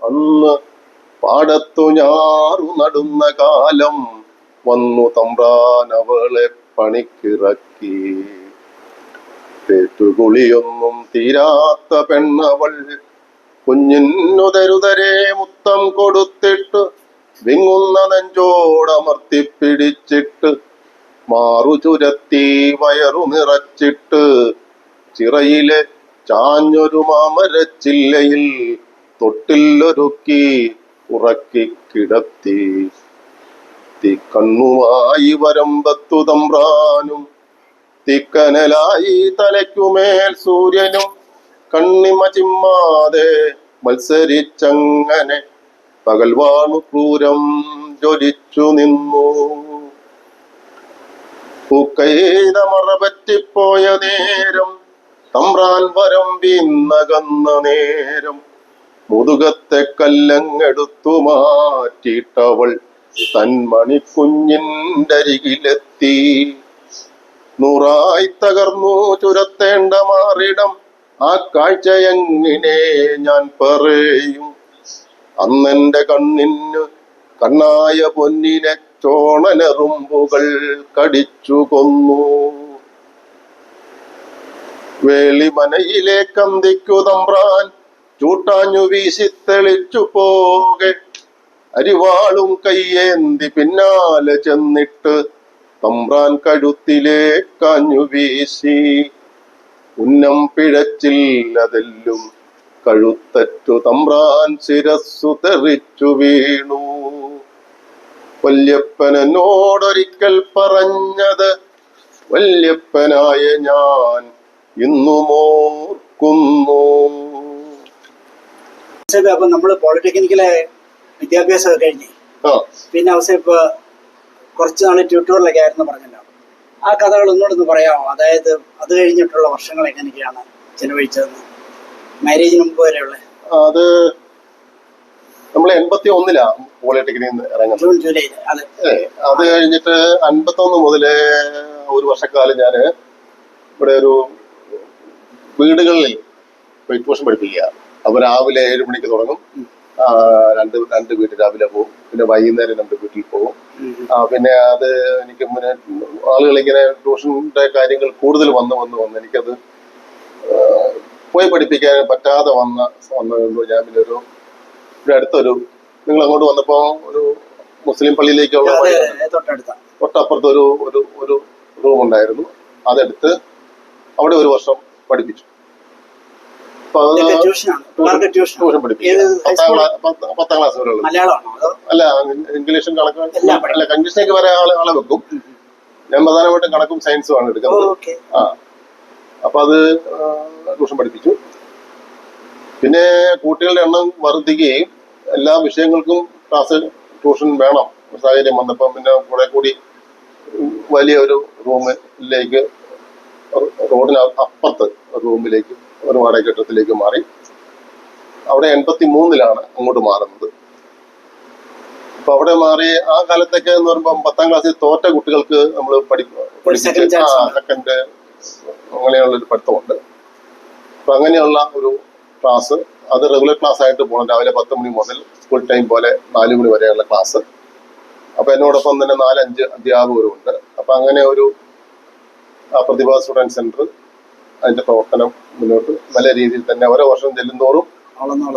അന്ന് പാടത്തു ഞാറു നടുന്ന കാലം വന്നു തമ്പ്രാൻ അവളെ പണിക്കിറക്കി. തേറ്റുകുളിയൊന്നും തീരാത്ത പെണ്ണവൾ കുഞ്ഞിനുതരുതരെ മുത്തം കൊടുത്തിട്ട് വിങ്ങുന്ന നെഞ്ചോടമർത്തിപ്പിടിച്ചിട്ട് മാറു ചുരത്തി വയറു നിറച്ചിട്ട് ചിറയിലെ ചാഞ്ഞൊരു മാമരച്ചില്ലയിൽ തൊട്ടില്ലൊരുക്കി ഉറക്കി കിടത്തി. തീക്കണ്ണുമായി വരമ്പത്തു തമ്പ്രാനും തീക്കനലായി തലയ്ക്കുമേൽ സൂര്യനും കണ്ണിമ ചിമ്മാതെ മത്സരിച്ചങ്ങനെ പകൽവാണു ക്രൂരം ജ്വലിച്ചു നിന്നു. പൂക്കൈത മറപറ്റിപ്പോയ നേരം തമ്പ്രാൻ വരം വീന്നകന്ന നേരം മുതുകത്തെ കല്ലങ്ങെടുത്തു മാറ്റിയിട്ടവൾ തൻ മണിക്കുഞ്ഞിൻ്റെ അരികിലെത്തി. 100 തകർന്നു ചുരത്തേണ്ട മാറിടം ആ കാഴ്ചയെങ്ങിനെ ഞാൻ പറയും. അന്നെന്റെ കണ്ണിന് കണ്ണായ പൊന്നിനെ ചോണനെറുമ്പുകൾ കടിച്ചു കൊന്നു. വേളിമനയിലെ കന്തിക്കു തമ്പ്രാൻ ചൂട്ടാഞ്ഞു വീശി തെളിച്ചു പോകെ അരിവാളും കയ്യേന്തി പിന്നാലെ ചെന്നിട്ട് തമ്പ്രാൻ കഴുത്തിലേക്കാഞ്ഞു വീശി. ഉന്നം പിഴച്ചില്ലതെല്ലും കഴുത്തറ്റു തമ്പ്രാൻ ശിരസ്സു തെറിച്ചു വീണു. വല്യപ്പനോടൊരിക്കൽ പറഞ്ഞത് വല്യപ്പനായ ഞാൻ ഇന്നുമോർക്കുന്നു. അപ്പൊ നമ്മള് പോളിടെക്നിക്കിലെ വിദ്യാഭ്യാസം കഴിഞ്ഞ് പിന്നെ അവസ്ഥ ഇപ്പൊ കുറച്ച് നാള് ട്യൂട്ടോറിലൊക്കെ ആയിരുന്നു പറഞ്ഞല്ലോ. ആ കഥകൾ ഒന്നുകൂടെ പറയാമോ? അതായത് അത് കഴിഞ്ഞിട്ടുള്ള വർഷങ്ങൾ എങ്ങനെയൊക്കെയാണ് ചെലവഴിച്ചതെന്ന്, മാരേജിന് മുമ്പ് വരെയുള്ള? അത് നമ്മൾ 81 പോളിടെക്നിക്കിൽ ഇറങ്ങുന്നത്. June July. അതെ. അത് കഴിഞ്ഞിട്ട് 51 മുതല് ഒരു വർഷക്കാലം ഞാൻ ഇവിടെ ഒരു വീടുകളിൽ ട്യൂഷൻ പഠിപ്പിക്കുക. അപ്പൊ രാവിലെ 7 മണിക്ക് തുടങ്ങും. രണ്ട് വീട്ടിൽ രാവിലെ പോകും, പിന്നെ വൈകുന്നേരം 2 വീട്ടിൽ പോകും. പിന്നെ അത് എനിക്ക് പിന്നെ ആളുകളിങ്ങനെ ട്യൂഷന്റെ കാര്യങ്ങൾ കൂടുതൽ വന്ന് എനിക്കത് പോയി പഠിപ്പിക്കാൻ പറ്റാതെ വന്ന ഞാൻ പിന്നെ ഇവിടെ അടുത്തൊരു നിങ്ങൾ അങ്ങോട്ട് വന്നപ്പോ ഒരു മുസ്ലിം പള്ളിയിലേക്കുള്ള തൊട്ടപ്പുറത്ത് ഒരു റൂം ഉണ്ടായിരുന്നു. അതെടുത്ത് അവിടെ 1 വർഷം പഠിപ്പിച്ചു. ട്യൂഷൻ പഠിപ്പിക്കും. 10ാം ക്ലാസ് വരെയുള്ള. അല്ല, ഇംഗ്ലീഷും കണക്കും അല്ല, ഇംഗ്ലീഷിലേക്ക് വരെ ആളെ വെക്കും. ഞാൻ പ്രധാനമായിട്ടും കണക്കും സയൻസും ആണ് എടുക്കുന്നത്. അപ്പൊ അത് ട്യൂഷൻ പഠിപ്പിച്ചു. പിന്നെ കുട്ടികളുടെ എണ്ണം വർദ്ധിക്കുകയും എല്ലാ വിഷയങ്ങൾക്കും ക്ലാസ് ട്യൂഷൻ വേണം സാഹചര്യം വന്നപ്പോൾ പിന്നെ കുറെ കൂടി വലിയ ഒരു റൂമിലേക്ക്, റോഡിന് അപ്പുറത്ത് റൂമിലേക്ക്, ഒരു വാടക കെട്ടിടത്തിലേക്ക് മാറി. അവിടെ 83 അങ്ങോട്ട് മാറുന്നത്. അപ്പൊ അവിടെ മാറി ആ കാലത്തൊക്കെ എന്ന് പറയുമ്പോൾ 10ാം ക്ലാസ്സിൽ തോറ്റ കുട്ടികൾക്ക് നമ്മൾ സെക്കൻഡ് അങ്ങനെയുള്ളൊരു പഠിത്തമുണ്ട്. അപ്പൊ അങ്ങനെയുള്ള ഒരു ക്ലാസ്, അത് റെഗുലർ ക്ലാസ് ആയിട്ട് പോകണം. രാവിലെ 10 മണി മുതൽ സ്കൂൾ ടൈം പോലെ 4 മണി വരെയുള്ള ക്ലാസ്. അപ്പൊ എന്നോടൊപ്പം തന്നെ 4-5 അധ്യാപകരുണ്ട്. അപ്പൊ അങ്ങനെ ഒരു പ്രതിഭ സ്റ്റുഡന്റ് സെന്റർ അതിന്റെ പ്രവർത്തനം മുന്നോട്ട് നല്ല രീതിയിൽ തന്നെ ഓരോ വർഷം ചെല്ലുന്തോറും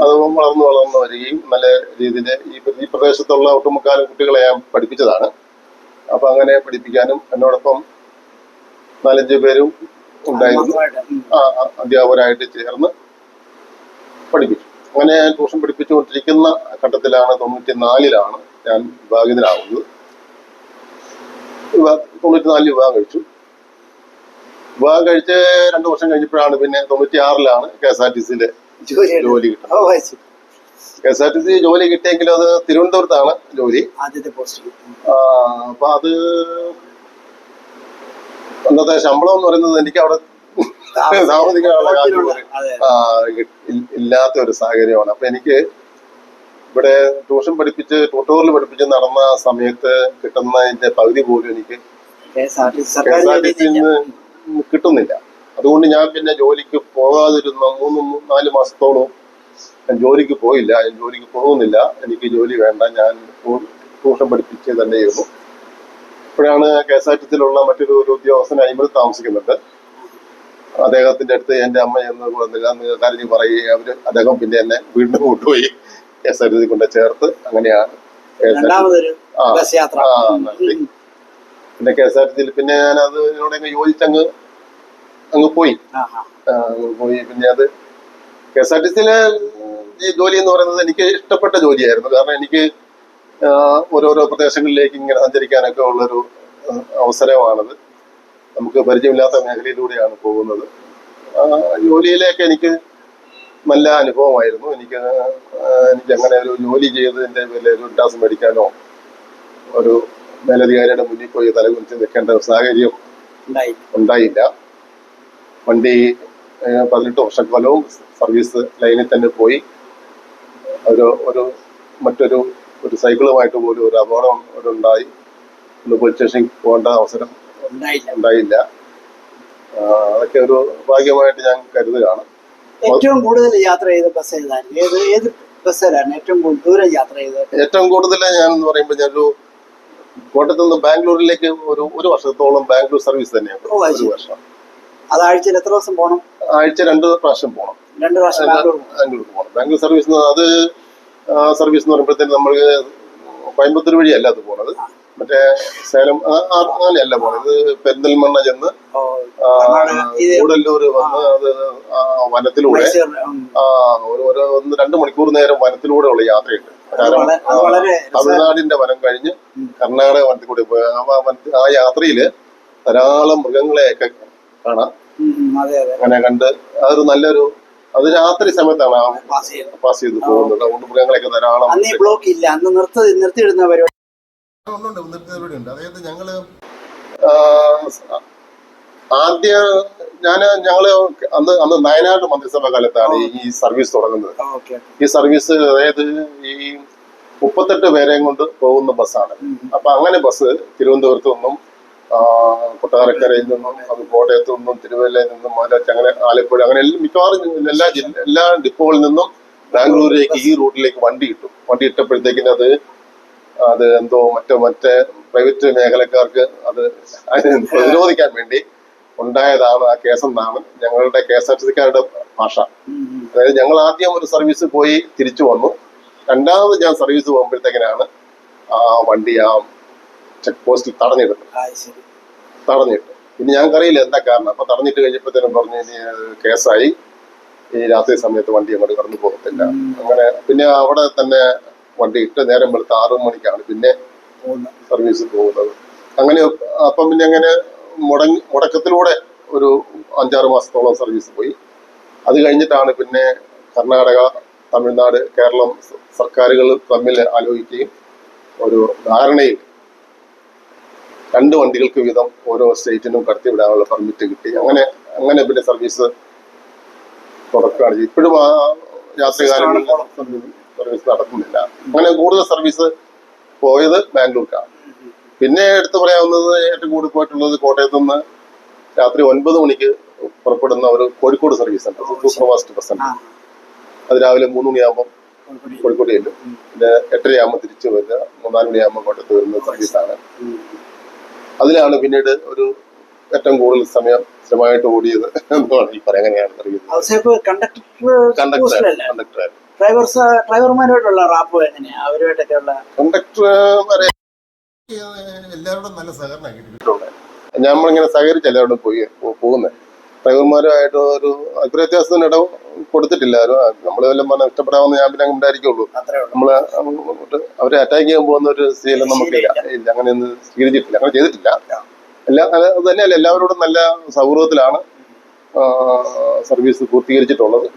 അത് വളർന്നു വരികയും നല്ല രീതിയിൽ ഈ പ്രദേശത്തുള്ള ഒട്ടുമുക്കാലും കുട്ടികളെ ഞാൻ പഠിപ്പിച്ചതാണ്. അപ്പൊ അങ്ങനെ പഠിപ്പിക്കാനും എന്നോടൊപ്പം 4-5 പേരും ഉണ്ടായിരുന്നു, അധ്യാപകരായിട്ട് ചേർന്ന് പഠിപ്പിച്ചു. അങ്ങനെ ട്യൂഷൻ പഠിപ്പിച്ചുകൊണ്ടിരിക്കുന്ന ഘട്ടത്തിലാണ് 94 ഞാൻ വിവാഹിതനാകുന്നത്. 94 വിവാഹം കഴിച്ചു. വിവാഹം കഴിച്ച് 2 വർഷം കഴിഞ്ഞപ്പോഴാണ് പിന്നെ 96 KSRTC ജോലി കിട്ടുന്നത്. KSRTC ജോലി കിട്ടിയെങ്കിലും അത് തിരുവനന്തപുരത്താണ് ജോലി. അപ്പൊ അത് അന്നത്തെ ശമ്പളം എന്ന് പറയുന്നത് എനിക്ക് അവിടെ താമസിക്കാനുള്ള കാര്യം ഇല്ലാത്ത ഒരു സാഹചര്യമാണ്. അപ്പൊ എനിക്ക് ഇവിടെ ട്യൂട്ടോറിയൽ പഠിപ്പിച്ച് നടന്ന സമയത്ത് കിട്ടുന്നതിന്റെ പകുതി പോലും എനിക്ക് KSRTC കിട്ടുന്നില്ല. അതുകൊണ്ട് ഞാൻ പിന്നെ ജോലിക്ക് പോകാതിരുന്ന 3-4 മാസത്തോളം ഞാൻ ജോലിക്ക് പോയില്ല. ഞാൻ ജോലിക്ക് പോകുന്നില്ല, എനിക്ക് ജോലി വേണ്ട, ഞാൻ ട്യൂഷൻ പഠിപ്പിച്ച് തന്നെയായിരുന്നു. ഇപ്പോഴാണ് KSRTC-യിലുള്ള മറ്റൊരു ഉദ്യോഗസ്ഥൻ അഴിമതി താമസിക്കുന്നുണ്ട്. അദ്ദേഹത്തിന്റെ അടുത്ത് എന്റെ അമ്മ എന്ന് കരഞ്ഞു പറയുകയും അദ്ദേഹം പിന്നെ എന്നെ വീണ്ടും കൊണ്ടുപോയി KSRTC കൊണ്ട് ചേർത്ത്. അങ്ങനെയാണ് പിന്നെ KSRTC-യിൽ പിന്നെ ഞാൻ അതിനോട് യോജിച്ചങ്ങ് പോയി. പിന്നെ അത് KSRTC-യിലെ ഈ ജോലി എന്ന് പറയുന്നത് എനിക്ക് ഇഷ്ടപ്പെട്ട ജോലിയായിരുന്നു. കാരണം എനിക്ക് ഓരോരോ പ്രദേശങ്ങളിലേക്ക് ഇങ്ങനെ സഞ്ചരിക്കാനൊക്കെ ഉള്ളൊരു അവസരമാണത്. നമുക്ക് പരിചയമില്ലാത്ത മേഖലയിലൂടെയാണ് പോകുന്നത്. ജോലിയിലേക്ക് എനിക്ക് നല്ല അനുഭവമായിരുന്നു. എനിക്ക് അങ്ങനെ ഒരു ജോലി ചെയ്തതിൻ്റെ പേരിൽ ഒരു ടാസ് മേടിക്കാനോ ഒരു മേലധികാരിയുടെ മുന്നിൽ പോയി തലകുനിച്ച് നിൽക്കേണ്ട ഒരു സാഹചര്യം ഉണ്ടായില്ല. വണ്ടി 18 വർഷക്കാലവും സർവീസ് ലൈനിൽ തന്നെ പോയി. മറ്റൊരു സൈക്കിളുമായിട്ട് പോലും ഒരു അപകടം ഉണ്ടായി. പോലീസ് സ്റ്റേഷനിൽ പോകേണ്ട അവസരം ഉണ്ടായില്ല. അതൊക്കെ ഒരു ഭാഗ്യമായിട്ട് ഞാൻ കരുതുകയാണ്. ഏറ്റവും കൂടുതൽ യാത്ര ചെയ്ത ബസ് ഏതായിരുന്നു? ഏത് ബസ്സിലാണ് ഏറ്റവും ദൂരം യാത്ര ചെയ്തത്? ഏറ്റവും കൂടുതൽ ഞാൻ എന്ന് പറയുമ്പോൾ ഞാനൊരു കോട്ടയത്ത് നിന്ന് ബാംഗ്ലൂരിലേക്ക് ഒരു വർഷത്തോളം ബാംഗ്ലൂർ സർവീസ് തന്നെയാണ്. ഒരു വർഷം. അത് ആഴ്ചയിൽ എത്ര ദിവസം പോകണം? ആഴ്ച 2 പ്രാവശ്യം പോകണം. 2 പ്രാവശ്യം ബാംഗ്ലൂർ പോകണം. ബാംഗ്ലൂർ സർവീസ് സർവീസ് എന്ന് പറയുമ്പോഴത്തേന് നമ്മൾ കോയമ്പത്തൂർ വഴിയല്ല അത് പോണത്, മറ്റേ സേലം അങ്ങനെയല്ല പോണത്. ഇത് പെരിന്തൽമണ്ണ ചെന്ന് കൂടല്ലൂർ വന്ന് അത് വനത്തിലൂടെ 1-2 മണിക്കൂർ നേരം വനത്തിലൂടെയുള്ള യാത്രയുണ്ട്. തമിഴ്നാടിന്റെ വനം കഴിഞ്ഞ് കർണാടക വനത്തിൽ കൂടി പോയി ആ യാത്രയില് ധാരാളം മൃഗങ്ങളെയൊക്കെ കാണാം. അങ്ങനെ കണ്ട് അതൊരു നല്ലൊരു അത് രാത്രി സമയത്താണ് പാസ് ചെയ്ത് പോകുന്നത്. അതുകൊണ്ട് മൃഗങ്ങളെയൊക്കെ ധാരാളം ബ്ലോക്ക് ഇല്ല. അന്ന് നിർത്തിയിടുന്ന പരിപാടി ഉണ്ട്. അതായത് ഞങ്ങള് ഞങ്ങള് അന്ന് വയനാട് മന്ത്രിസഭാ കാലത്താണ് ഈ സർവീസ് തുടങ്ങുന്നത്. ഈ സർവീസ് അതായത് ഈ 38 പേരെയും കൊണ്ട് പോകുന്ന ബസ്സാണ്. അപ്പൊ അങ്ങനെ ബസ് തിരുവനന്തപുരത്ത് നിന്നും കൊട്ടാരക്കരയിൽ നിന്നും അത് കോട്ടയത്തു നിന്നും തിരുവല്ലയിൽ നിന്നും അങ്ങനെ ആലപ്പുഴ അങ്ങനെ മിക്കവാറും എല്ലാ ഡിപ്പോകളിൽ നിന്നും ബാംഗ്ലൂരിലേക്ക് ഈ റൂട്ടിലേക്ക് വണ്ടി ഇട്ടപ്പോഴത്തേക്കിന് അത് എന്തോ മറ്റേ പ്രൈവറ്റ് മേഖലക്കാർക്ക് അത് പ്രതിരോധിക്കാൻ വേണ്ടി ഉണ്ടായതാണ് ആ കേസെന്നാണ് ഞങ്ങളുടെ KSRTC-ക്കാരുടെ ഭാഷ. അതായത് ഞങ്ങൾ ആദ്യം ഒരു സർവീസ് പോയി തിരിച്ചു വന്നു. രണ്ടാമത് ഞാൻ സർവീസ് പോകുമ്പോഴത്തേക്കിനാണ് ആ വണ്ടി ആ ചെക്ക് പോസ്റ്റിൽ തടഞ്ഞിട്ട് പിന്നെ ഞങ്ങൾക്കറിയില്ല എന്താ കാരണം. അപ്പൊ തടഞ്ഞിട്ട് കഴിഞ്ഞപ്പോഴത്തേനും പറഞ്ഞു ഇനി കേസായി, ഈ രാത്രി സമയത്ത് വണ്ടി അങ്ങോട്ട് കടന്നു പോകത്തില്ല. അങ്ങനെ പിന്നെ അവിടെ തന്നെ വണ്ടി ഇട്ട് നേരം വെളുത്ത് 6 മണിക്കാണ് പിന്നെ സർവീസ് പോകുന്നത്. അങ്ങനെ അപ്പം പിന്നെ അങ്ങനെ മുടക്കത്തിലൂടെ ഒരു 5-6 മാസത്തോളം സർവീസ് പോയി. അത് കഴിഞ്ഞിട്ടാണ് പിന്നെ കർണാടക, തമിഴ്നാട്, കേരളം സർക്കാരുകൾ തമ്മിൽ ആലോചിക്കുകയും ഒരു ധാരണയിൽ 2 വണ്ടികൾക്ക് വീതം ഓരോ സ്റ്റേറ്റിനും കടത്തിവിടാനുള്ള പെർമിറ്റ് കിട്ടി. അങ്ങനെ പിന്നെ സർവീസ് തുടക്കുകയാണ്. ഇപ്പോഴും ആ യാത്രക്കാരുടെ സർവീസ് നടക്കുന്നില്ല. അങ്ങനെ കൂടുതൽ സർവീസ് പോയത് ബാംഗ്ലൂർക്കാണ്. പിന്നെ എടുത്തു പറയാവുന്നത് ഏറ്റവും കൂടി പോയിട്ടുള്ളത് കോട്ടയത്ത് നിന്ന് രാത്രി 9 മണിക്ക് പുറപ്പെടുന്ന ഒരു കോഴിക്കോട് സർവീസ് ഉണ്ട്, സൂപ്പർ ഫാസ്റ്റ് ബസ് ഉണ്ട്. അത് രാവിലെ 3 മണിയാകുമ്പോൾ കോഴിക്കോട് ചെല്ലും. പിന്നെ 8:30 തിരിച്ചു വരിക, 4 മണിയാകുമ്പോൾ കോട്ടയത്ത് വരുന്ന സർവീസാണ്. അതിലാണ് പിന്നീട് ഒരു ഏറ്റവും കൂടുതൽ സമയം സ്ഥിരമായിട്ട് ഓടിയത് എന്നാണ് ഈ പറയാൻ. അങ്ങനെയാണ് കണ്ടക്ടർ ഡ്രൈവർമാരോടുള്ള റാപ്പോ എങ്ങനെയാ? അവരുമായിട്ടൊക്കെയുള്ള കണ്ടക്ടർമാരെ എല്ലാവരോടും നല്ല സഹകരണം കിട്ടിയിട്ടുണ്ട്. നമ്മളിങ്ങനെ സഹകരിച്ച് എല്ലാവരോടും പോകുന്നത്. ഡ്രൈവർമാരുമായിട്ട് ഒരു അഭിപ്രായ വ്യത്യാസത്തിന് ഇടം കൊടുത്തിട്ടില്ല. നമ്മൾ വല്ലതും പറഞ്ഞാൽ ഇഷ്ടപ്പെടാമെന്ന് ഞാൻ പിന്നെ ഉണ്ടായിരിക്കുള്ളൂ. നമ്മള് അവരെ അറ്റാക്ക് ചെയ്യാൻ പോകുന്ന ഒരു ശീലം നമുക്കില്ല. ഇല്ല, അങ്ങനെയൊന്നും സ്വീകരിച്ചിട്ടില്ല, അങ്ങനെ ചെയ്തിട്ടില്ല. അത് തന്നെയല്ല, എല്ലാവരോടും നല്ല സൗഹൃദത്തിലാണ് സർവീസ് പൂർത്തീകരിച്ചിട്ടുള്ളത്.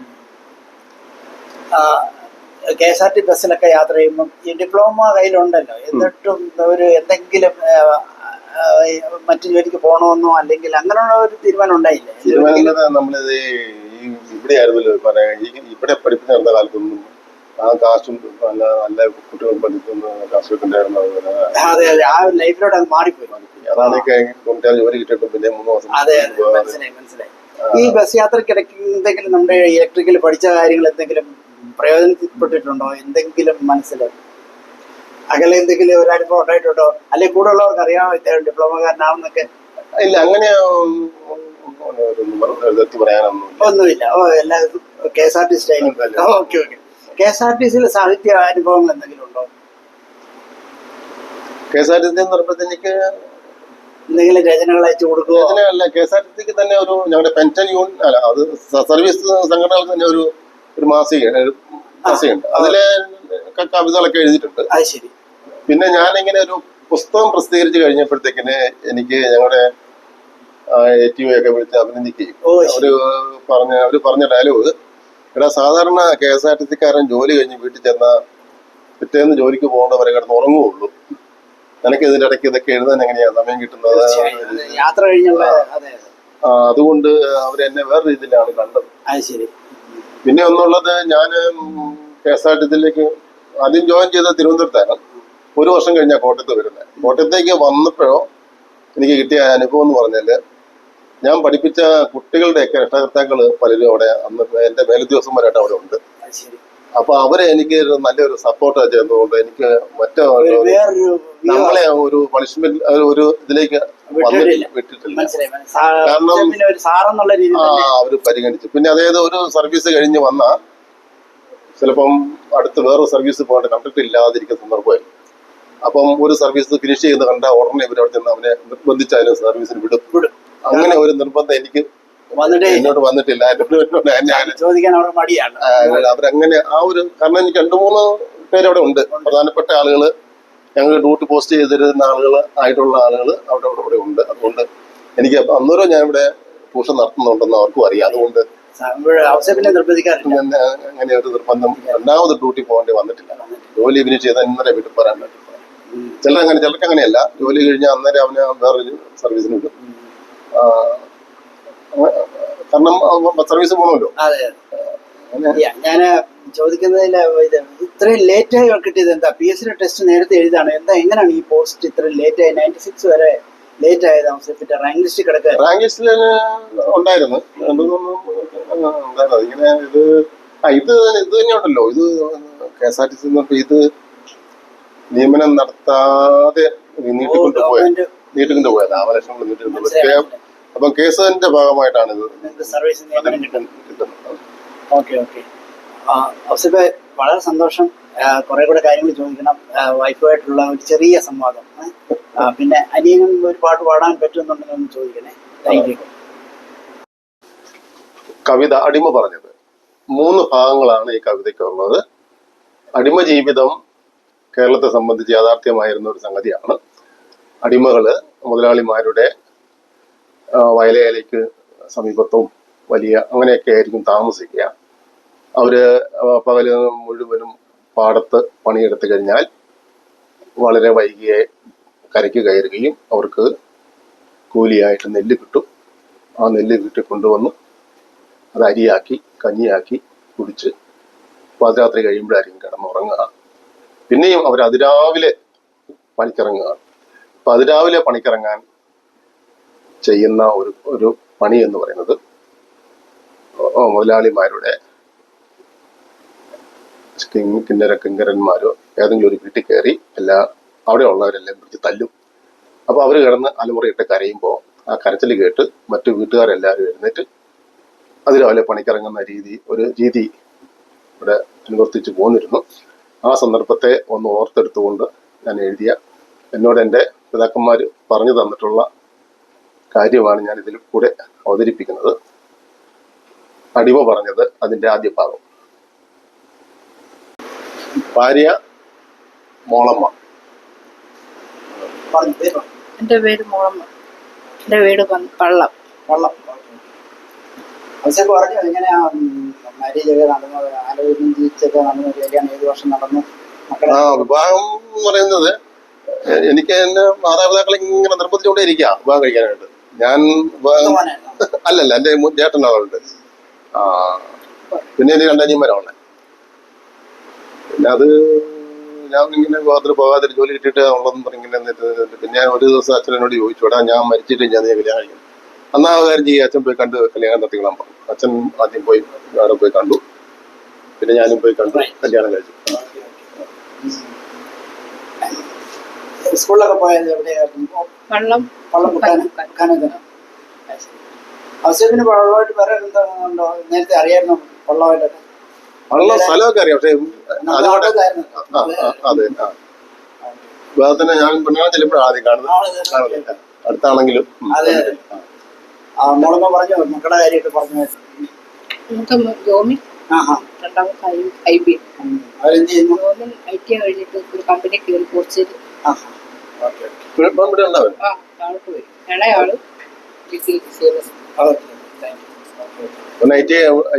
KSRT ബസ്സിലൊക്കെ യാത്ര ചെയ്യുമ്പോൾ ഈ ഡിപ്ലോമ കയ്യിലുണ്ടല്ലോ, എന്നിട്ടും ഒരു എന്തെങ്കിലും മറ്റു ജോലിക്ക് പോകണമെന്നോ അല്ലെങ്കിൽ അങ്ങനെയുള്ള ഒരു തീരുമാനം ഉണ്ടായില്ലേ? നമ്മളിത് ഇവിടെ ആയിരുന്നല്ലോ ഇവിടെ പഠിപ്പിച്ച നടന്ന കാലത്തൊന്നും ആ കാശും നല്ല കുട്ടികൾ പഠിക്കുന്ന കാശുണ്ടായിരുന്നു. അതെ അതെ, ആ ലൈഫിലോട്ട് അത് മാറിപ്പോയി. അതാണൊക്കെ ജോലി കിട്ടിയിട്ട് പിന്നെ 3 മാസം. അതെ, മനസ്സിലായി മനസ്സിലായി. ഈ ബസ് യാത്രക്കിടയ്ക്ക് എന്തെങ്കിലും നമ്മുടെ ഇലക്ട്രിക്കൽ പഠിച്ച കാര്യങ്ങൾ എന്തെങ്കിലും പ്രയോജനപ്പെട്ടിട്ടുണ്ടോ? എന്തെങ്കിലും മനസ്സിലായി അകലെ എന്തെങ്കിലും ഒരു അനുഭവം ഉണ്ടായിട്ടുണ്ടോ? അല്ലെങ്കിൽ കൂടെ ഉള്ളവർക്ക് അറിയാമോ ഇദ്ദേഹം ഡിപ്ലോമക്കാരനാണെന്നൊക്കെ? ഇല്ല, അങ്ങനെ ഒന്നുമില്ല. എല്ലാ KSRTC സ്റ്റൈലും. Okay okay. KSRTCയിൽ സാഹിത്യ അനുഭവങ്ങൾ എന്തെങ്കിലും ഉണ്ടോ? KSRTC എന്ന് പറയുമ്പോൾ എനിക്ക് എന്തെങ്കിലും രചനകൾ അയച്ചു കൊടുക്കുക? രചനയല്ല, KSRTCക്ക് തന്നെ ഒരു ഞങ്ങളുടെ പെൻഷൻ യൂണിയൻ അല്ല, അത് സർവീസ് സംഘടനകൾക്ക് തന്നെ ഒരു മാസികയുണ്ട്. അതിലെ കവിതകളൊക്കെ എഴുതിയിട്ടുണ്ട്. അത് ശരി. പിന്നെ ഞാനിങ്ങനെ ഒരു പുസ്തകം പ്രസിദ്ധീകരിച്ച് കഴിഞ്ഞപ്പോഴത്തേക്കിന് എനിക്ക് ഞങ്ങളുടെ ATO ഒക്കെ വിളിച്ച് അഭിനന്ദിക്കുകയും അവര് പറഞ്ഞ ഡയലോഗ്, എടാ സാധാരണ KSRTCക്കാരൻ ജോലി കഴിഞ്ഞ് വീട്ടിൽ ചെന്ന പിറ്റേന്ന് ജോലിക്ക് പോകേണ്ടവരെ കിടന്ന് ഉറങ്ങുകയുള്ളൂ. നിനക്ക് ഇതിന്റെ ഇടയ്ക്ക് ഇതൊക്കെ എഴുതാൻ എങ്ങനെയാ സമയം കിട്ടുന്നത്? യാത്ര കഴിഞ്ഞുള്ള. അതുകൊണ്ട് അവരെന്നെ വേറെ രീതിയിലാണ് കണ്ടത്. പിന്നെ ഒന്നുള്ളത്, ഞാൻ KSRTCയിലേക്ക് ആദ്യം ജോയിൻ ചെയ്ത തിരുവനന്തപുരത്താണ്. 1 വർഷം കഴിഞ്ഞാൽ കോട്ടയത്ത് വരുന്നത്. കോട്ടയത്തേക്ക് വന്നപ്പോഴോ എനിക്ക് കിട്ടിയ അനുഭവം എന്ന് പറഞ്ഞാല്, ഞാൻ പഠിപ്പിച്ച കുട്ടികളുടെയൊക്കെ രക്ഷകർത്താക്കള് പലരും അവിടെ അന്ന് എന്റെ മേലുദ്യോഗസ്ഥന്മാരായിട്ട് അവിടെ ഉണ്ട്. അപ്പൊ അവരെ എനിക്ക് നല്ലൊരു സപ്പോർട്ട് ചെയ്യുന്നതുകൊണ്ട് എനിക്ക് നമ്മളെ ഒരു പണിഷ്മെന്റ് ഒരു ഇതിലേക്ക് വിട്ടിട്ടില്ല. കാരണം അവര് പരിഗണിച്ചു. പിന്നെ അതായത് ഒരു സർവീസ് കഴിഞ്ഞ് വന്ന ചിലപ്പം അടുത്ത് വേറൊരു സർവീസ് പോകേണ്ട കണ്ടക്ട് ഇല്ലാതിരിക്കുന്ന സന്ദർഭമായിരുന്നു. അപ്പം ഒരു സർവീസ് ഫിനിഷ് ചെയ്യുന്ന കണ്ട ഉടനെ ഇവരവിടെ ചെന്ന് അവനെ നിർബന്ധിച്ചാലും സർവീസിന് വിടും. അങ്ങനെ ഒരു നിർബന്ധം എനിക്ക് എന്നോട് വന്നിട്ടില്ല. അവരങ്ങനെ ആ ഒരു, കാരണം എനിക്ക് 2-3 പേരവിടെ ഉണ്ട്, പ്രധാനപ്പെട്ട ആളുകള്, ഞങ്ങൾ ഡ്യൂട്ടി പോസ്റ്റ് ചെയ്തിരുന്ന ആളുകൾ ആയിട്ടുള്ള ആളുകൾ അവിടെ ഉണ്ട്. അതുകൊണ്ട് എനിക്ക് അന്നേരം ഞാൻ ഇവിടെ ട്യൂഷൻ നടത്തുന്നുണ്ടെന്ന് അവർക്കും അറിയാം. അതുകൊണ്ട് അങ്ങനെ ഒരു നിർബന്ധം 2ാമത് ഡ്യൂട്ടി പോകേണ്ടി വന്നിട്ടില്ല. ജോലി ഫിനിഷ് ചെയ്താൽ ഇന്നലെ വീട്ടിൽ പോരാൻ പറ്റും. ചിലർക്ക് അങ്ങനെയല്ല, ജോലി കഴിഞ്ഞാൽ അന്നേരം അവന് വേറൊരു സർവീസിന് വിടും. കാരണം സർവീസ് പോകണമല്ലോ. ഞാൻ ചോദിക്കുന്നതിൽ ഇത്രയും ലേറ്റായി കിട്ടിയത് എന്താ? PSC ടെസ്റ്റ് നേരത്തെ എഴുതാണ് എന്താ? എങ്ങനെയാണ് ഈ പോസ്റ്റ് ഇത്രയും ലേറ്റായി 96 വരെ ലേറ്റ് ആയത്? റാങ്ക് ലിസ്റ്റ് കിടക്കുക? റാങ്ക് ലിസ്റ്റിൽ ഉണ്ടായിരുന്നു. ഇങ്ങനെ ഇത് തന്നെയുണ്ടല്ലോ, ഇത് KSRTC ഇത് നിയമനം നടത്താതെ നീട്ടിക്കൊണ്ട് പോയത്. 4 ലക്ഷം നീട്ടിക്കൊണ്ട്. അപ്പം കേസിന്റെ ഭാഗമായിട്ടാണ് ഇത് സർവീസ് നിയമനം കിട്ടുന്നത്. Okay okay. ഔസേപ്പെ, വളരെ സന്തോഷം. കുറെ കൂടെ കാര്യങ്ങൾ ചോദിക്കണം. വൈഫുമായിട്ടുള്ള ഒരു ചെറിയ സംവാദം, പിന്നെ അനിയനും ഒരു പാട്ട് പാടാൻ പറ്റുമെന്നുണ്ടെങ്കിൽ ഒന്ന് ചോദിക്കണേ. Thank you. കവിത അടിമ പറഞ്ഞത് 3 ഭാഗങ്ങളാണ് ഈ കവിതയ്ക്കുള്ളത്. അടിമ ജീവിതം കേരളത്തെ സംബന്ധിച്ച് യാഥാർത്ഥ്യമായിരുന്ന ഒരു സംഗതിയാണ്. അടിമകള് മുതലാളിമാരുടെ വയലേലയ്ക്ക് സമീപത്തും വലിയ അങ്ങനെയൊക്കെ ആയിരിക്കും താമസിക്കുക. അവര് പകല് മുഴുവനും പാടത്ത് പണിയെടുത്തു കഴിഞ്ഞാൽ വളരെ വൈകിയെ കരയ്ക്ക് കയറുകയും അവർക്ക് കൂലിയായിട്ട് നെല്ല് കിട്ടും. ആ നെല്ല് വീട്ടിൽ കൊണ്ടുവന്ന് അത് അരിയാക്കി കഞ്ഞിയാക്കി കുടിച്ച് പാതിരാത്രി കഴിയുമ്പോഴായിരിക്കും കിടന്നുറങ്ങുക. പിന്നെയും അവർ അതിരാവിലെ പണിക്കിറങ്ങുക. അപ്പൊ അതിരാവിലെ പണിക്കിറങ്ങാൻ ചെയ്യുന്ന ഒരു പണി എന്ന് പറയുന്നത് മുതലാളിമാരുടെ കിങ്കരന്മാരോ ഏതെങ്കിലും ഒരു വീട്ടിൽ കയറി അവിടെ ഉള്ളവരെല്ലാം പിടിച്ച് തല്ലും. അപ്പോൾ അവർ കിടന്ന് അലമുറയിട്ട് കരയുമ്പോൾ ആ കരച്ചിൽ കേട്ട് മറ്റു വീട്ടുകാരെല്ലാവരും എഴുന്നേറ്റ് അതിരാവിലെ പണിക്കിറങ്ങുന്ന ഒരു രീതി ഇവിടെ അനുവർത്തിച്ച് പോന്നിരുന്നു. ആ സന്ദർഭത്തെ ഒന്ന് ഓർത്തെടുത്തുകൊണ്ട് ഞാൻ എന്നോട് എൻ്റെ പിതാക്കന്മാർ പറഞ്ഞു തന്നിട്ടുള്ള കാര്യമാണ് ഞാൻ ഇതിൽ കൂടെ അവതരിപ്പിക്കുന്നത്. അടിമ പറഞ്ഞത് അതിൻ്റെ ആദ്യ ഭാഗം. ഭാര്യ മോളമ്മ. എൻ്റെ പേര് മോളമ്മ. എൻ്റെ വീട് പള്ളം. അവസരം പറഞ്ഞു എങ്ങനെയാ മാരേജ് ഒക്കെ നടന്നത്, ആലോചിച്ചൊക്കെ നടന്നു, കല്യാണം ഏത് വർഷം നടന്നു? വിവാഹം എന്ന് പറയുന്നത് എനിക്ക് എന്റെ മാതാപിതാക്കൾ ഇങ്ങനെ നിർബന്ധിച്ചുകൊണ്ടേ ഇരിക്കുക വിവാഹം കഴിക്കാനായിട്ട്. ഞാൻ അല്ലല്ല, എന്റെ ചേട്ടനാളുണ്ട്. പിന്നെ എനിക്ക് രണ്ടനിയന്മാരാണ്. പിന്നെ അത് ഞാൻ ഇങ്ങനെ വിവാഹത്തിന് പോകാതെ ജോലി കിട്ടിയിട്ട് ഉള്ളതെന്ന് പറഞ്ഞിങ്ങനെ. പിന്നെ ഒരു ദിവസം അച്ഛനോട് ചോദിച്ചു, എടാ ഞാൻ മരിച്ചിട്ട് ഞാൻ കല്യാണം കഴിക്കും. അന്നാ കാര്യം ചെയ്യുക, അച്ഛൻ പോയി കണ്ട് കല്യാണം നടത്തിക്കണം പറഞ്ഞു. അച്ഛൻ ആദ്യം പോയി അവിടെ പോയി കണ്ടു. പിന്നെ ഞാനും പോയി കണ്ടു, കല്യാണം കഴിച്ചു. സ്കൂളിലൊക്കെ പോയത് എവിടെയായിരുന്നു? അവസരത്തിന് വെള്ളമായിട്ട് വേറെ എന്താണോ നേരത്തെ അറിയായിരുന്നു? വെള്ളമായിട്ടൊക്കെ വള്ളം സ്ഥലമൊക്കെ അറിയാം. പക്ഷെ അതെ, വിവാഹത്തിന് ഞാൻ പെണ്ണുങ്ങളെ ചെല്ലുമ്പോഴാണ് ആദ്യം കാണുന്നത്. അടുത്താണെങ്കിലും മോളമ്മ പറഞ്ഞു മക്കളുടെ കാര്യമൊക്കെ പറഞ്ഞു. അവരെന്ത് ചെയ്യുന്നു? കഴിഞ്ഞിട്ട് ഒരു കമ്പനി കയറി കുറച്ചത് ഇളയാള്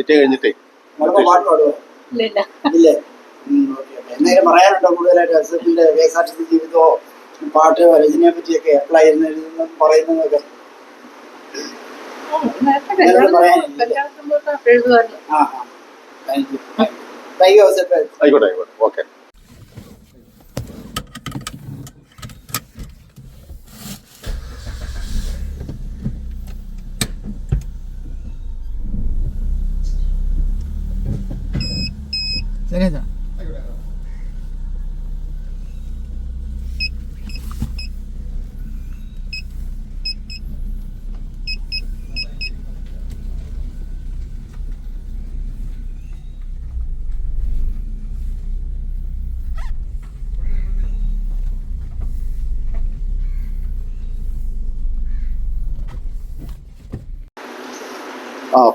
കഴിഞ്ഞിട്ടേ പാട്ട് പാടുവോ? ഇല്ലേ? എന്തെങ്കിലും പറയാനുണ്ടോ കൂടുതലായിട്ട്? അസറ്റിന്റെ KSRTC ജീവിതമോ പാട്ട് രചനയെ പറ്റിയൊക്കെ അപ്ലൈ ചെയ്യുന്ന പറയുന്നതൊക്കെ ആയിക്കോട്ടെ. ഓക്കെ. ശരി.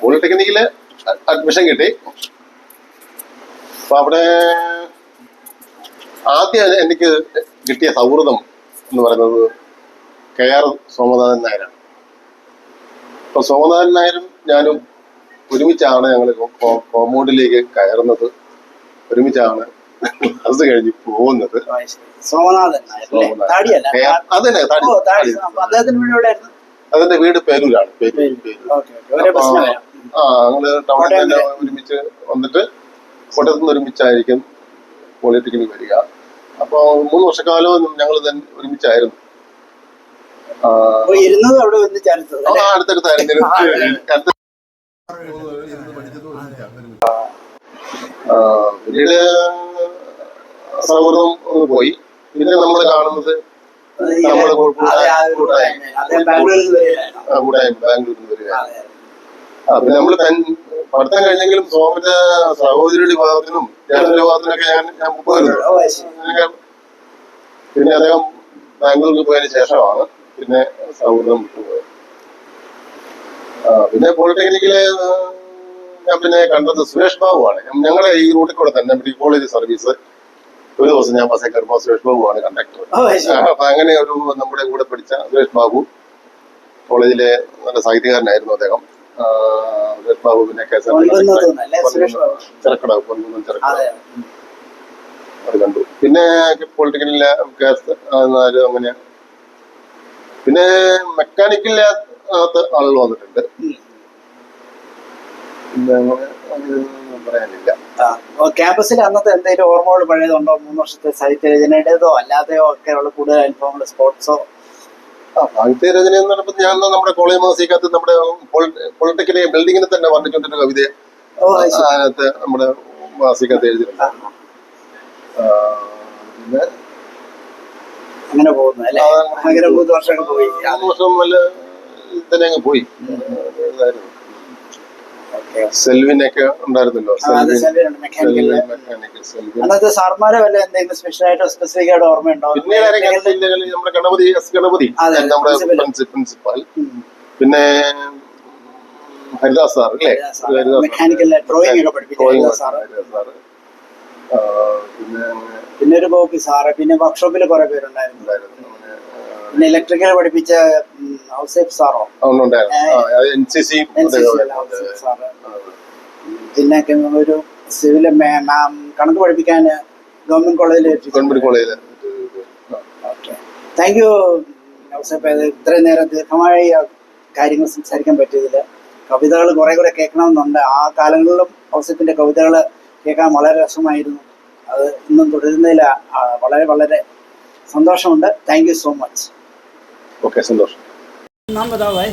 പോളിടെക്നിക്കില് അഡ്മിഷൻ കിട്ടി. അപ്പൊ അവിടെ ആദ്യം എനിക്ക് കിട്ടിയ സൗഹൃദം എന്ന് പറയുന്നത് KR സോമനാഥൻ നായരാണ്. അപ്പൊ സോമനാഥൻ നായരും ഞാനും ഒരുമിച്ചാണ് ഞങ്ങൾ കോമ്പൗണ്ടിലേക്ക് കയറുന്നത്, ഒരുമിച്ചാണ് അത് കഴിഞ്ഞ് പോകുന്നത്. അതിന്റെ വീട് പേരൂരാണ്. ഞങ്ങള് ടൗണിൽ തന്നെ ഒരുമിച്ച് വന്നിട്ട് കോട്ടയത്ത് നിന്ന് ഒരുമിച്ചായിരിക്കും പോളിടെക്നിക് വരിക. അപ്പൊ 3 വർഷക്കാലവും ഞങ്ങൾ ഒരുമിച്ചായിരുന്നു. അടുത്തടുത്തായിരുന്നു. പിന്നീട് സൗഹൃദം പോയി. പിന്നെ നമ്മൾ കാണുന്നത് നമ്മുടെ കൂട്ടായ്മ ബാംഗ്ലൂരിൽ നിന്ന് വരിക. പിന്നെ നമ്മള് പഠിത്തം കഴിഞ്ഞെങ്കിലും സോമന്റെ സഹോദരിയുടെ വിവാഹത്തിനും ചേട്ടന്റെ വിവാഹത്തിനൊക്കെ ഞാൻ പോയിരുന്നു. പിന്നെ അദ്ദേഹം ബാംഗ്ലൂരിൽ പോയതിനു ശേഷമാണ് പിന്നെ സൗഹൃദം വിട്ടുപോയത്. പിന്നെ പോളിടെക്നിക്കില് ഞാൻ പിന്നെ കണ്ടത് സുരേഷ് ബാബുവാണ്. ഞങ്ങളുടെ ഈ റൂട്ടിൽ കൂടെ തന്നെ മെഡിക്കൽ കോളേജ് സർവീസ് ഒരു ദിവസം ഞാൻ ബസ്സിൽ കയറുമ്പോൾ സുരേഷ് ബാബുവാണ് കണ്ടക്ടർ. അപ്പൊ അങ്ങനെ ഒരു നമ്മുടെ കൂടെ പഠിച്ച സുരേഷ് ബാബു, കോളേജിലെ നല്ല സാഹിത്യകാരനായിരുന്നു അദ്ദേഹം. സുരേഷ് ബാബു പിന്നെ ചിറക്കട അത് കണ്ടു. പിന്നെ പൊളിറ്റിക്കലിലെ അങ്ങനെ പിന്നെ മെക്കാനിക്കലിനകത്ത് ആളുകൾ വന്നിട്ടുണ്ട്. പിന്നെ പറയാനില്ല. ക്യാമ്പസിൽ അന്നത്തെ എന്തെങ്കിലും ഓർമ്മകൾ പഴയതുണ്ടോ? 3 വർഷത്തെ സാഹിത്യരചനയുടേതോ അല്ലാതെയോ ഒക്കെ ഉള്ള കൂടുതൽ അനുഭവങ്ങൾ, സ്പോർട്സോ? സാഹിത്യരചന എന്ന് പറയുമ്പോൾ ഞാൻ നമ്മുടെ കോളേജ് മാസികത്ത് നമ്മുടെ പൊളിറ്റിക്കൽ ബിൽഡിങ്ങിനെ തന്നെ വർണ്ണിച്ചുകൊണ്ടൊരു കവിത അതിനകത്ത് നമ്മുടെ മാസികത്ത് എഴുതിയിട്ടുണ്ട്. പിന്നെ അങ്ങനെ പോകുന്നു അല്ലേ? അങ്ങനെ 3 വർഷങ്ങൾ പോയി. 3 വർഷം നല്ല തന്നെ അങ്ങ് പോയി. ഇതായിരുന്നു. സെൽവിനൊക്കെ ഉണ്ടായിരുന്നല്ലോ. മെക്കാനിക്കൽ അന്നത്തെ സാർമാരെ വല്ല എന്തെങ്കിലും സ്പെഷ്യൽ ആയിട്ടോ സ്പെസിഫിക് ആയിട്ട് ഓർമ്മയുണ്ടോ? പിന്നീട് നമ്മുടെ ഗണപതി നമ്മുടെ പ്രിൻസിപ്പാൽ, പിന്നെ ഹരിദാസ് സാർ അല്ലേ? മെക്കാനിക്കൽ ഡ്രോയിങ് ഒക്കെ പഠിപ്പിച്ച സാറ്, പിന്നെ ഒരു ഗോപി സാറ്, പിന്നെ വർക്ക്ഷോപ്പിൽ കുറെ പേരുണ്ടായിരുന്നു. പിന്നെ ഇലക്ട്രിക്കൽ പഠിപ്പിച്ച ഔസേഫ് സാറോ സാറ്, പിന്നെ ഒരു സിവിൽ കണക്ക് പഠിപ്പിക്കാൻ ഗവൺമെന്റ് കോളേജിൽ. Okay, thank you Ouseph. ഇത്രയും നേരം ദീർഘമായി കാര്യങ്ങൾ സംസാരിക്കാൻ പറ്റിയതിൽ. കവിതകൾ കുറെ കൂടെ കേൾക്കണമെന്നുണ്ട്. ആ കാലങ്ങളിലും ഔസേപ്പിന്റെ കവിതകൾ കേൾക്കാൻ വളരെ രസമായിരുന്നു. അത് ഇന്നും തുടരുന്നതിൽ വളരെ വളരെ സന്തോഷമുണ്ട്. Thank you so much. Okay, സന്തോഷം. नाम बताओ भाई.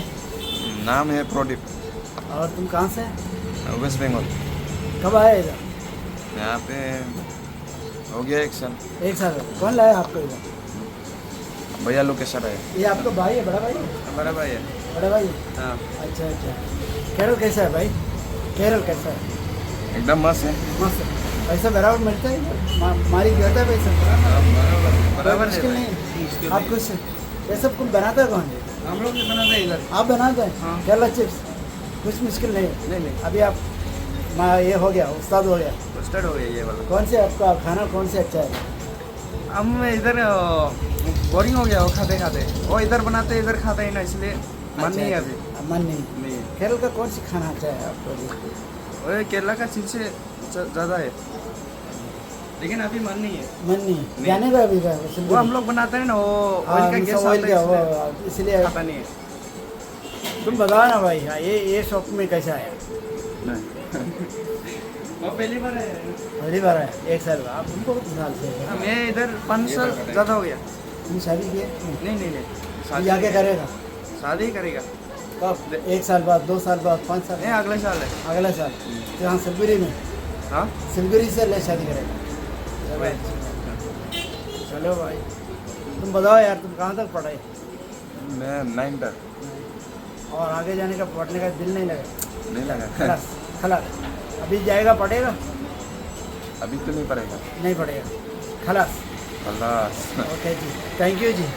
नाम है प्रदीप, और तुम कहाँ से? वेस्ट बंगाल। कब आए इधर? यहाँ पे हो गया 1 साल। 1 साल. कौन लाया आपको इधर? भैया लोग के साथ आए। ये आपका भाई है? बड़ा भाई है? बड़ा भाई है। बड़ा भाई. हाँ, अच्छा अच्छा. केरल कैसा है भाई? केरल कैसा है? एकदम मस्त है। मस्त. पैसा बराबर मिलता है इधर? मालिक देता है पैसा? बराबर मुश्किल है। नहीं. आप कुछ ये सब कुछ बनाता है कौन? हम लोग भी बनाते हैं इधर। आप बनाते हैं? हाँ. केरला चिप्स कुछ मुश्किल नहीं. नहीं, अभी आप ये हो गया, उस्ताद हो गया. स्टार्ट हो गया ये वाला। कौन से आपका खाना कौन से अच्छा है? हम इधर बोरिंग हो गया वो खाते खाते। वो इधर बनाते इधर खाते हैं ना, इसलिए मन नहीं है अभी। मन नहीं. नहीं, केरल का कौन सी खाना अच्छा है आपको? वो केरला का चीज से ज़्यादा है, लेकिन अभी मन नहीं है। मन नहीं जाने का अभी का. वो हम लोग बनाते हैं ना, वो ऑयल का गैस ऑयल आता का है, इसलिए इसलिए खाता नहीं है। तुम बताओ ना भाई. हाँ, ये शॉप में कैसा है? वो पहली बार है। पहली बार है. 1 साल का. आप तुमको कितने साल से? मैं इधर 5 साल ज़्यादा हो गया। तुम शादी किए? नहीं नहीं नहीं, शादी आगे करेगा शादी ही करेगा। कब? 1 साल बाद, 2 साल बाद, 5 साल? नहीं, अगले साल है। अगले साल. यहाँ सिलगुड़ी में? हाँ, सिलगुड़ी से ले शादी करेगा. चलो भाई, तुम बताओ यार, तुम कहाँ तक पढ़े? मैं 9 तक। और आगे जाने का पढ़ने का दिल नहीं लगा? नहीं लगा। खलास खलास. अभी जाएगा पढ़ेगा? अभी तो नहीं पड़ेगा। नहीं पढ़ेगा. खलास. अल्लाह। Okay ji, thank you ji.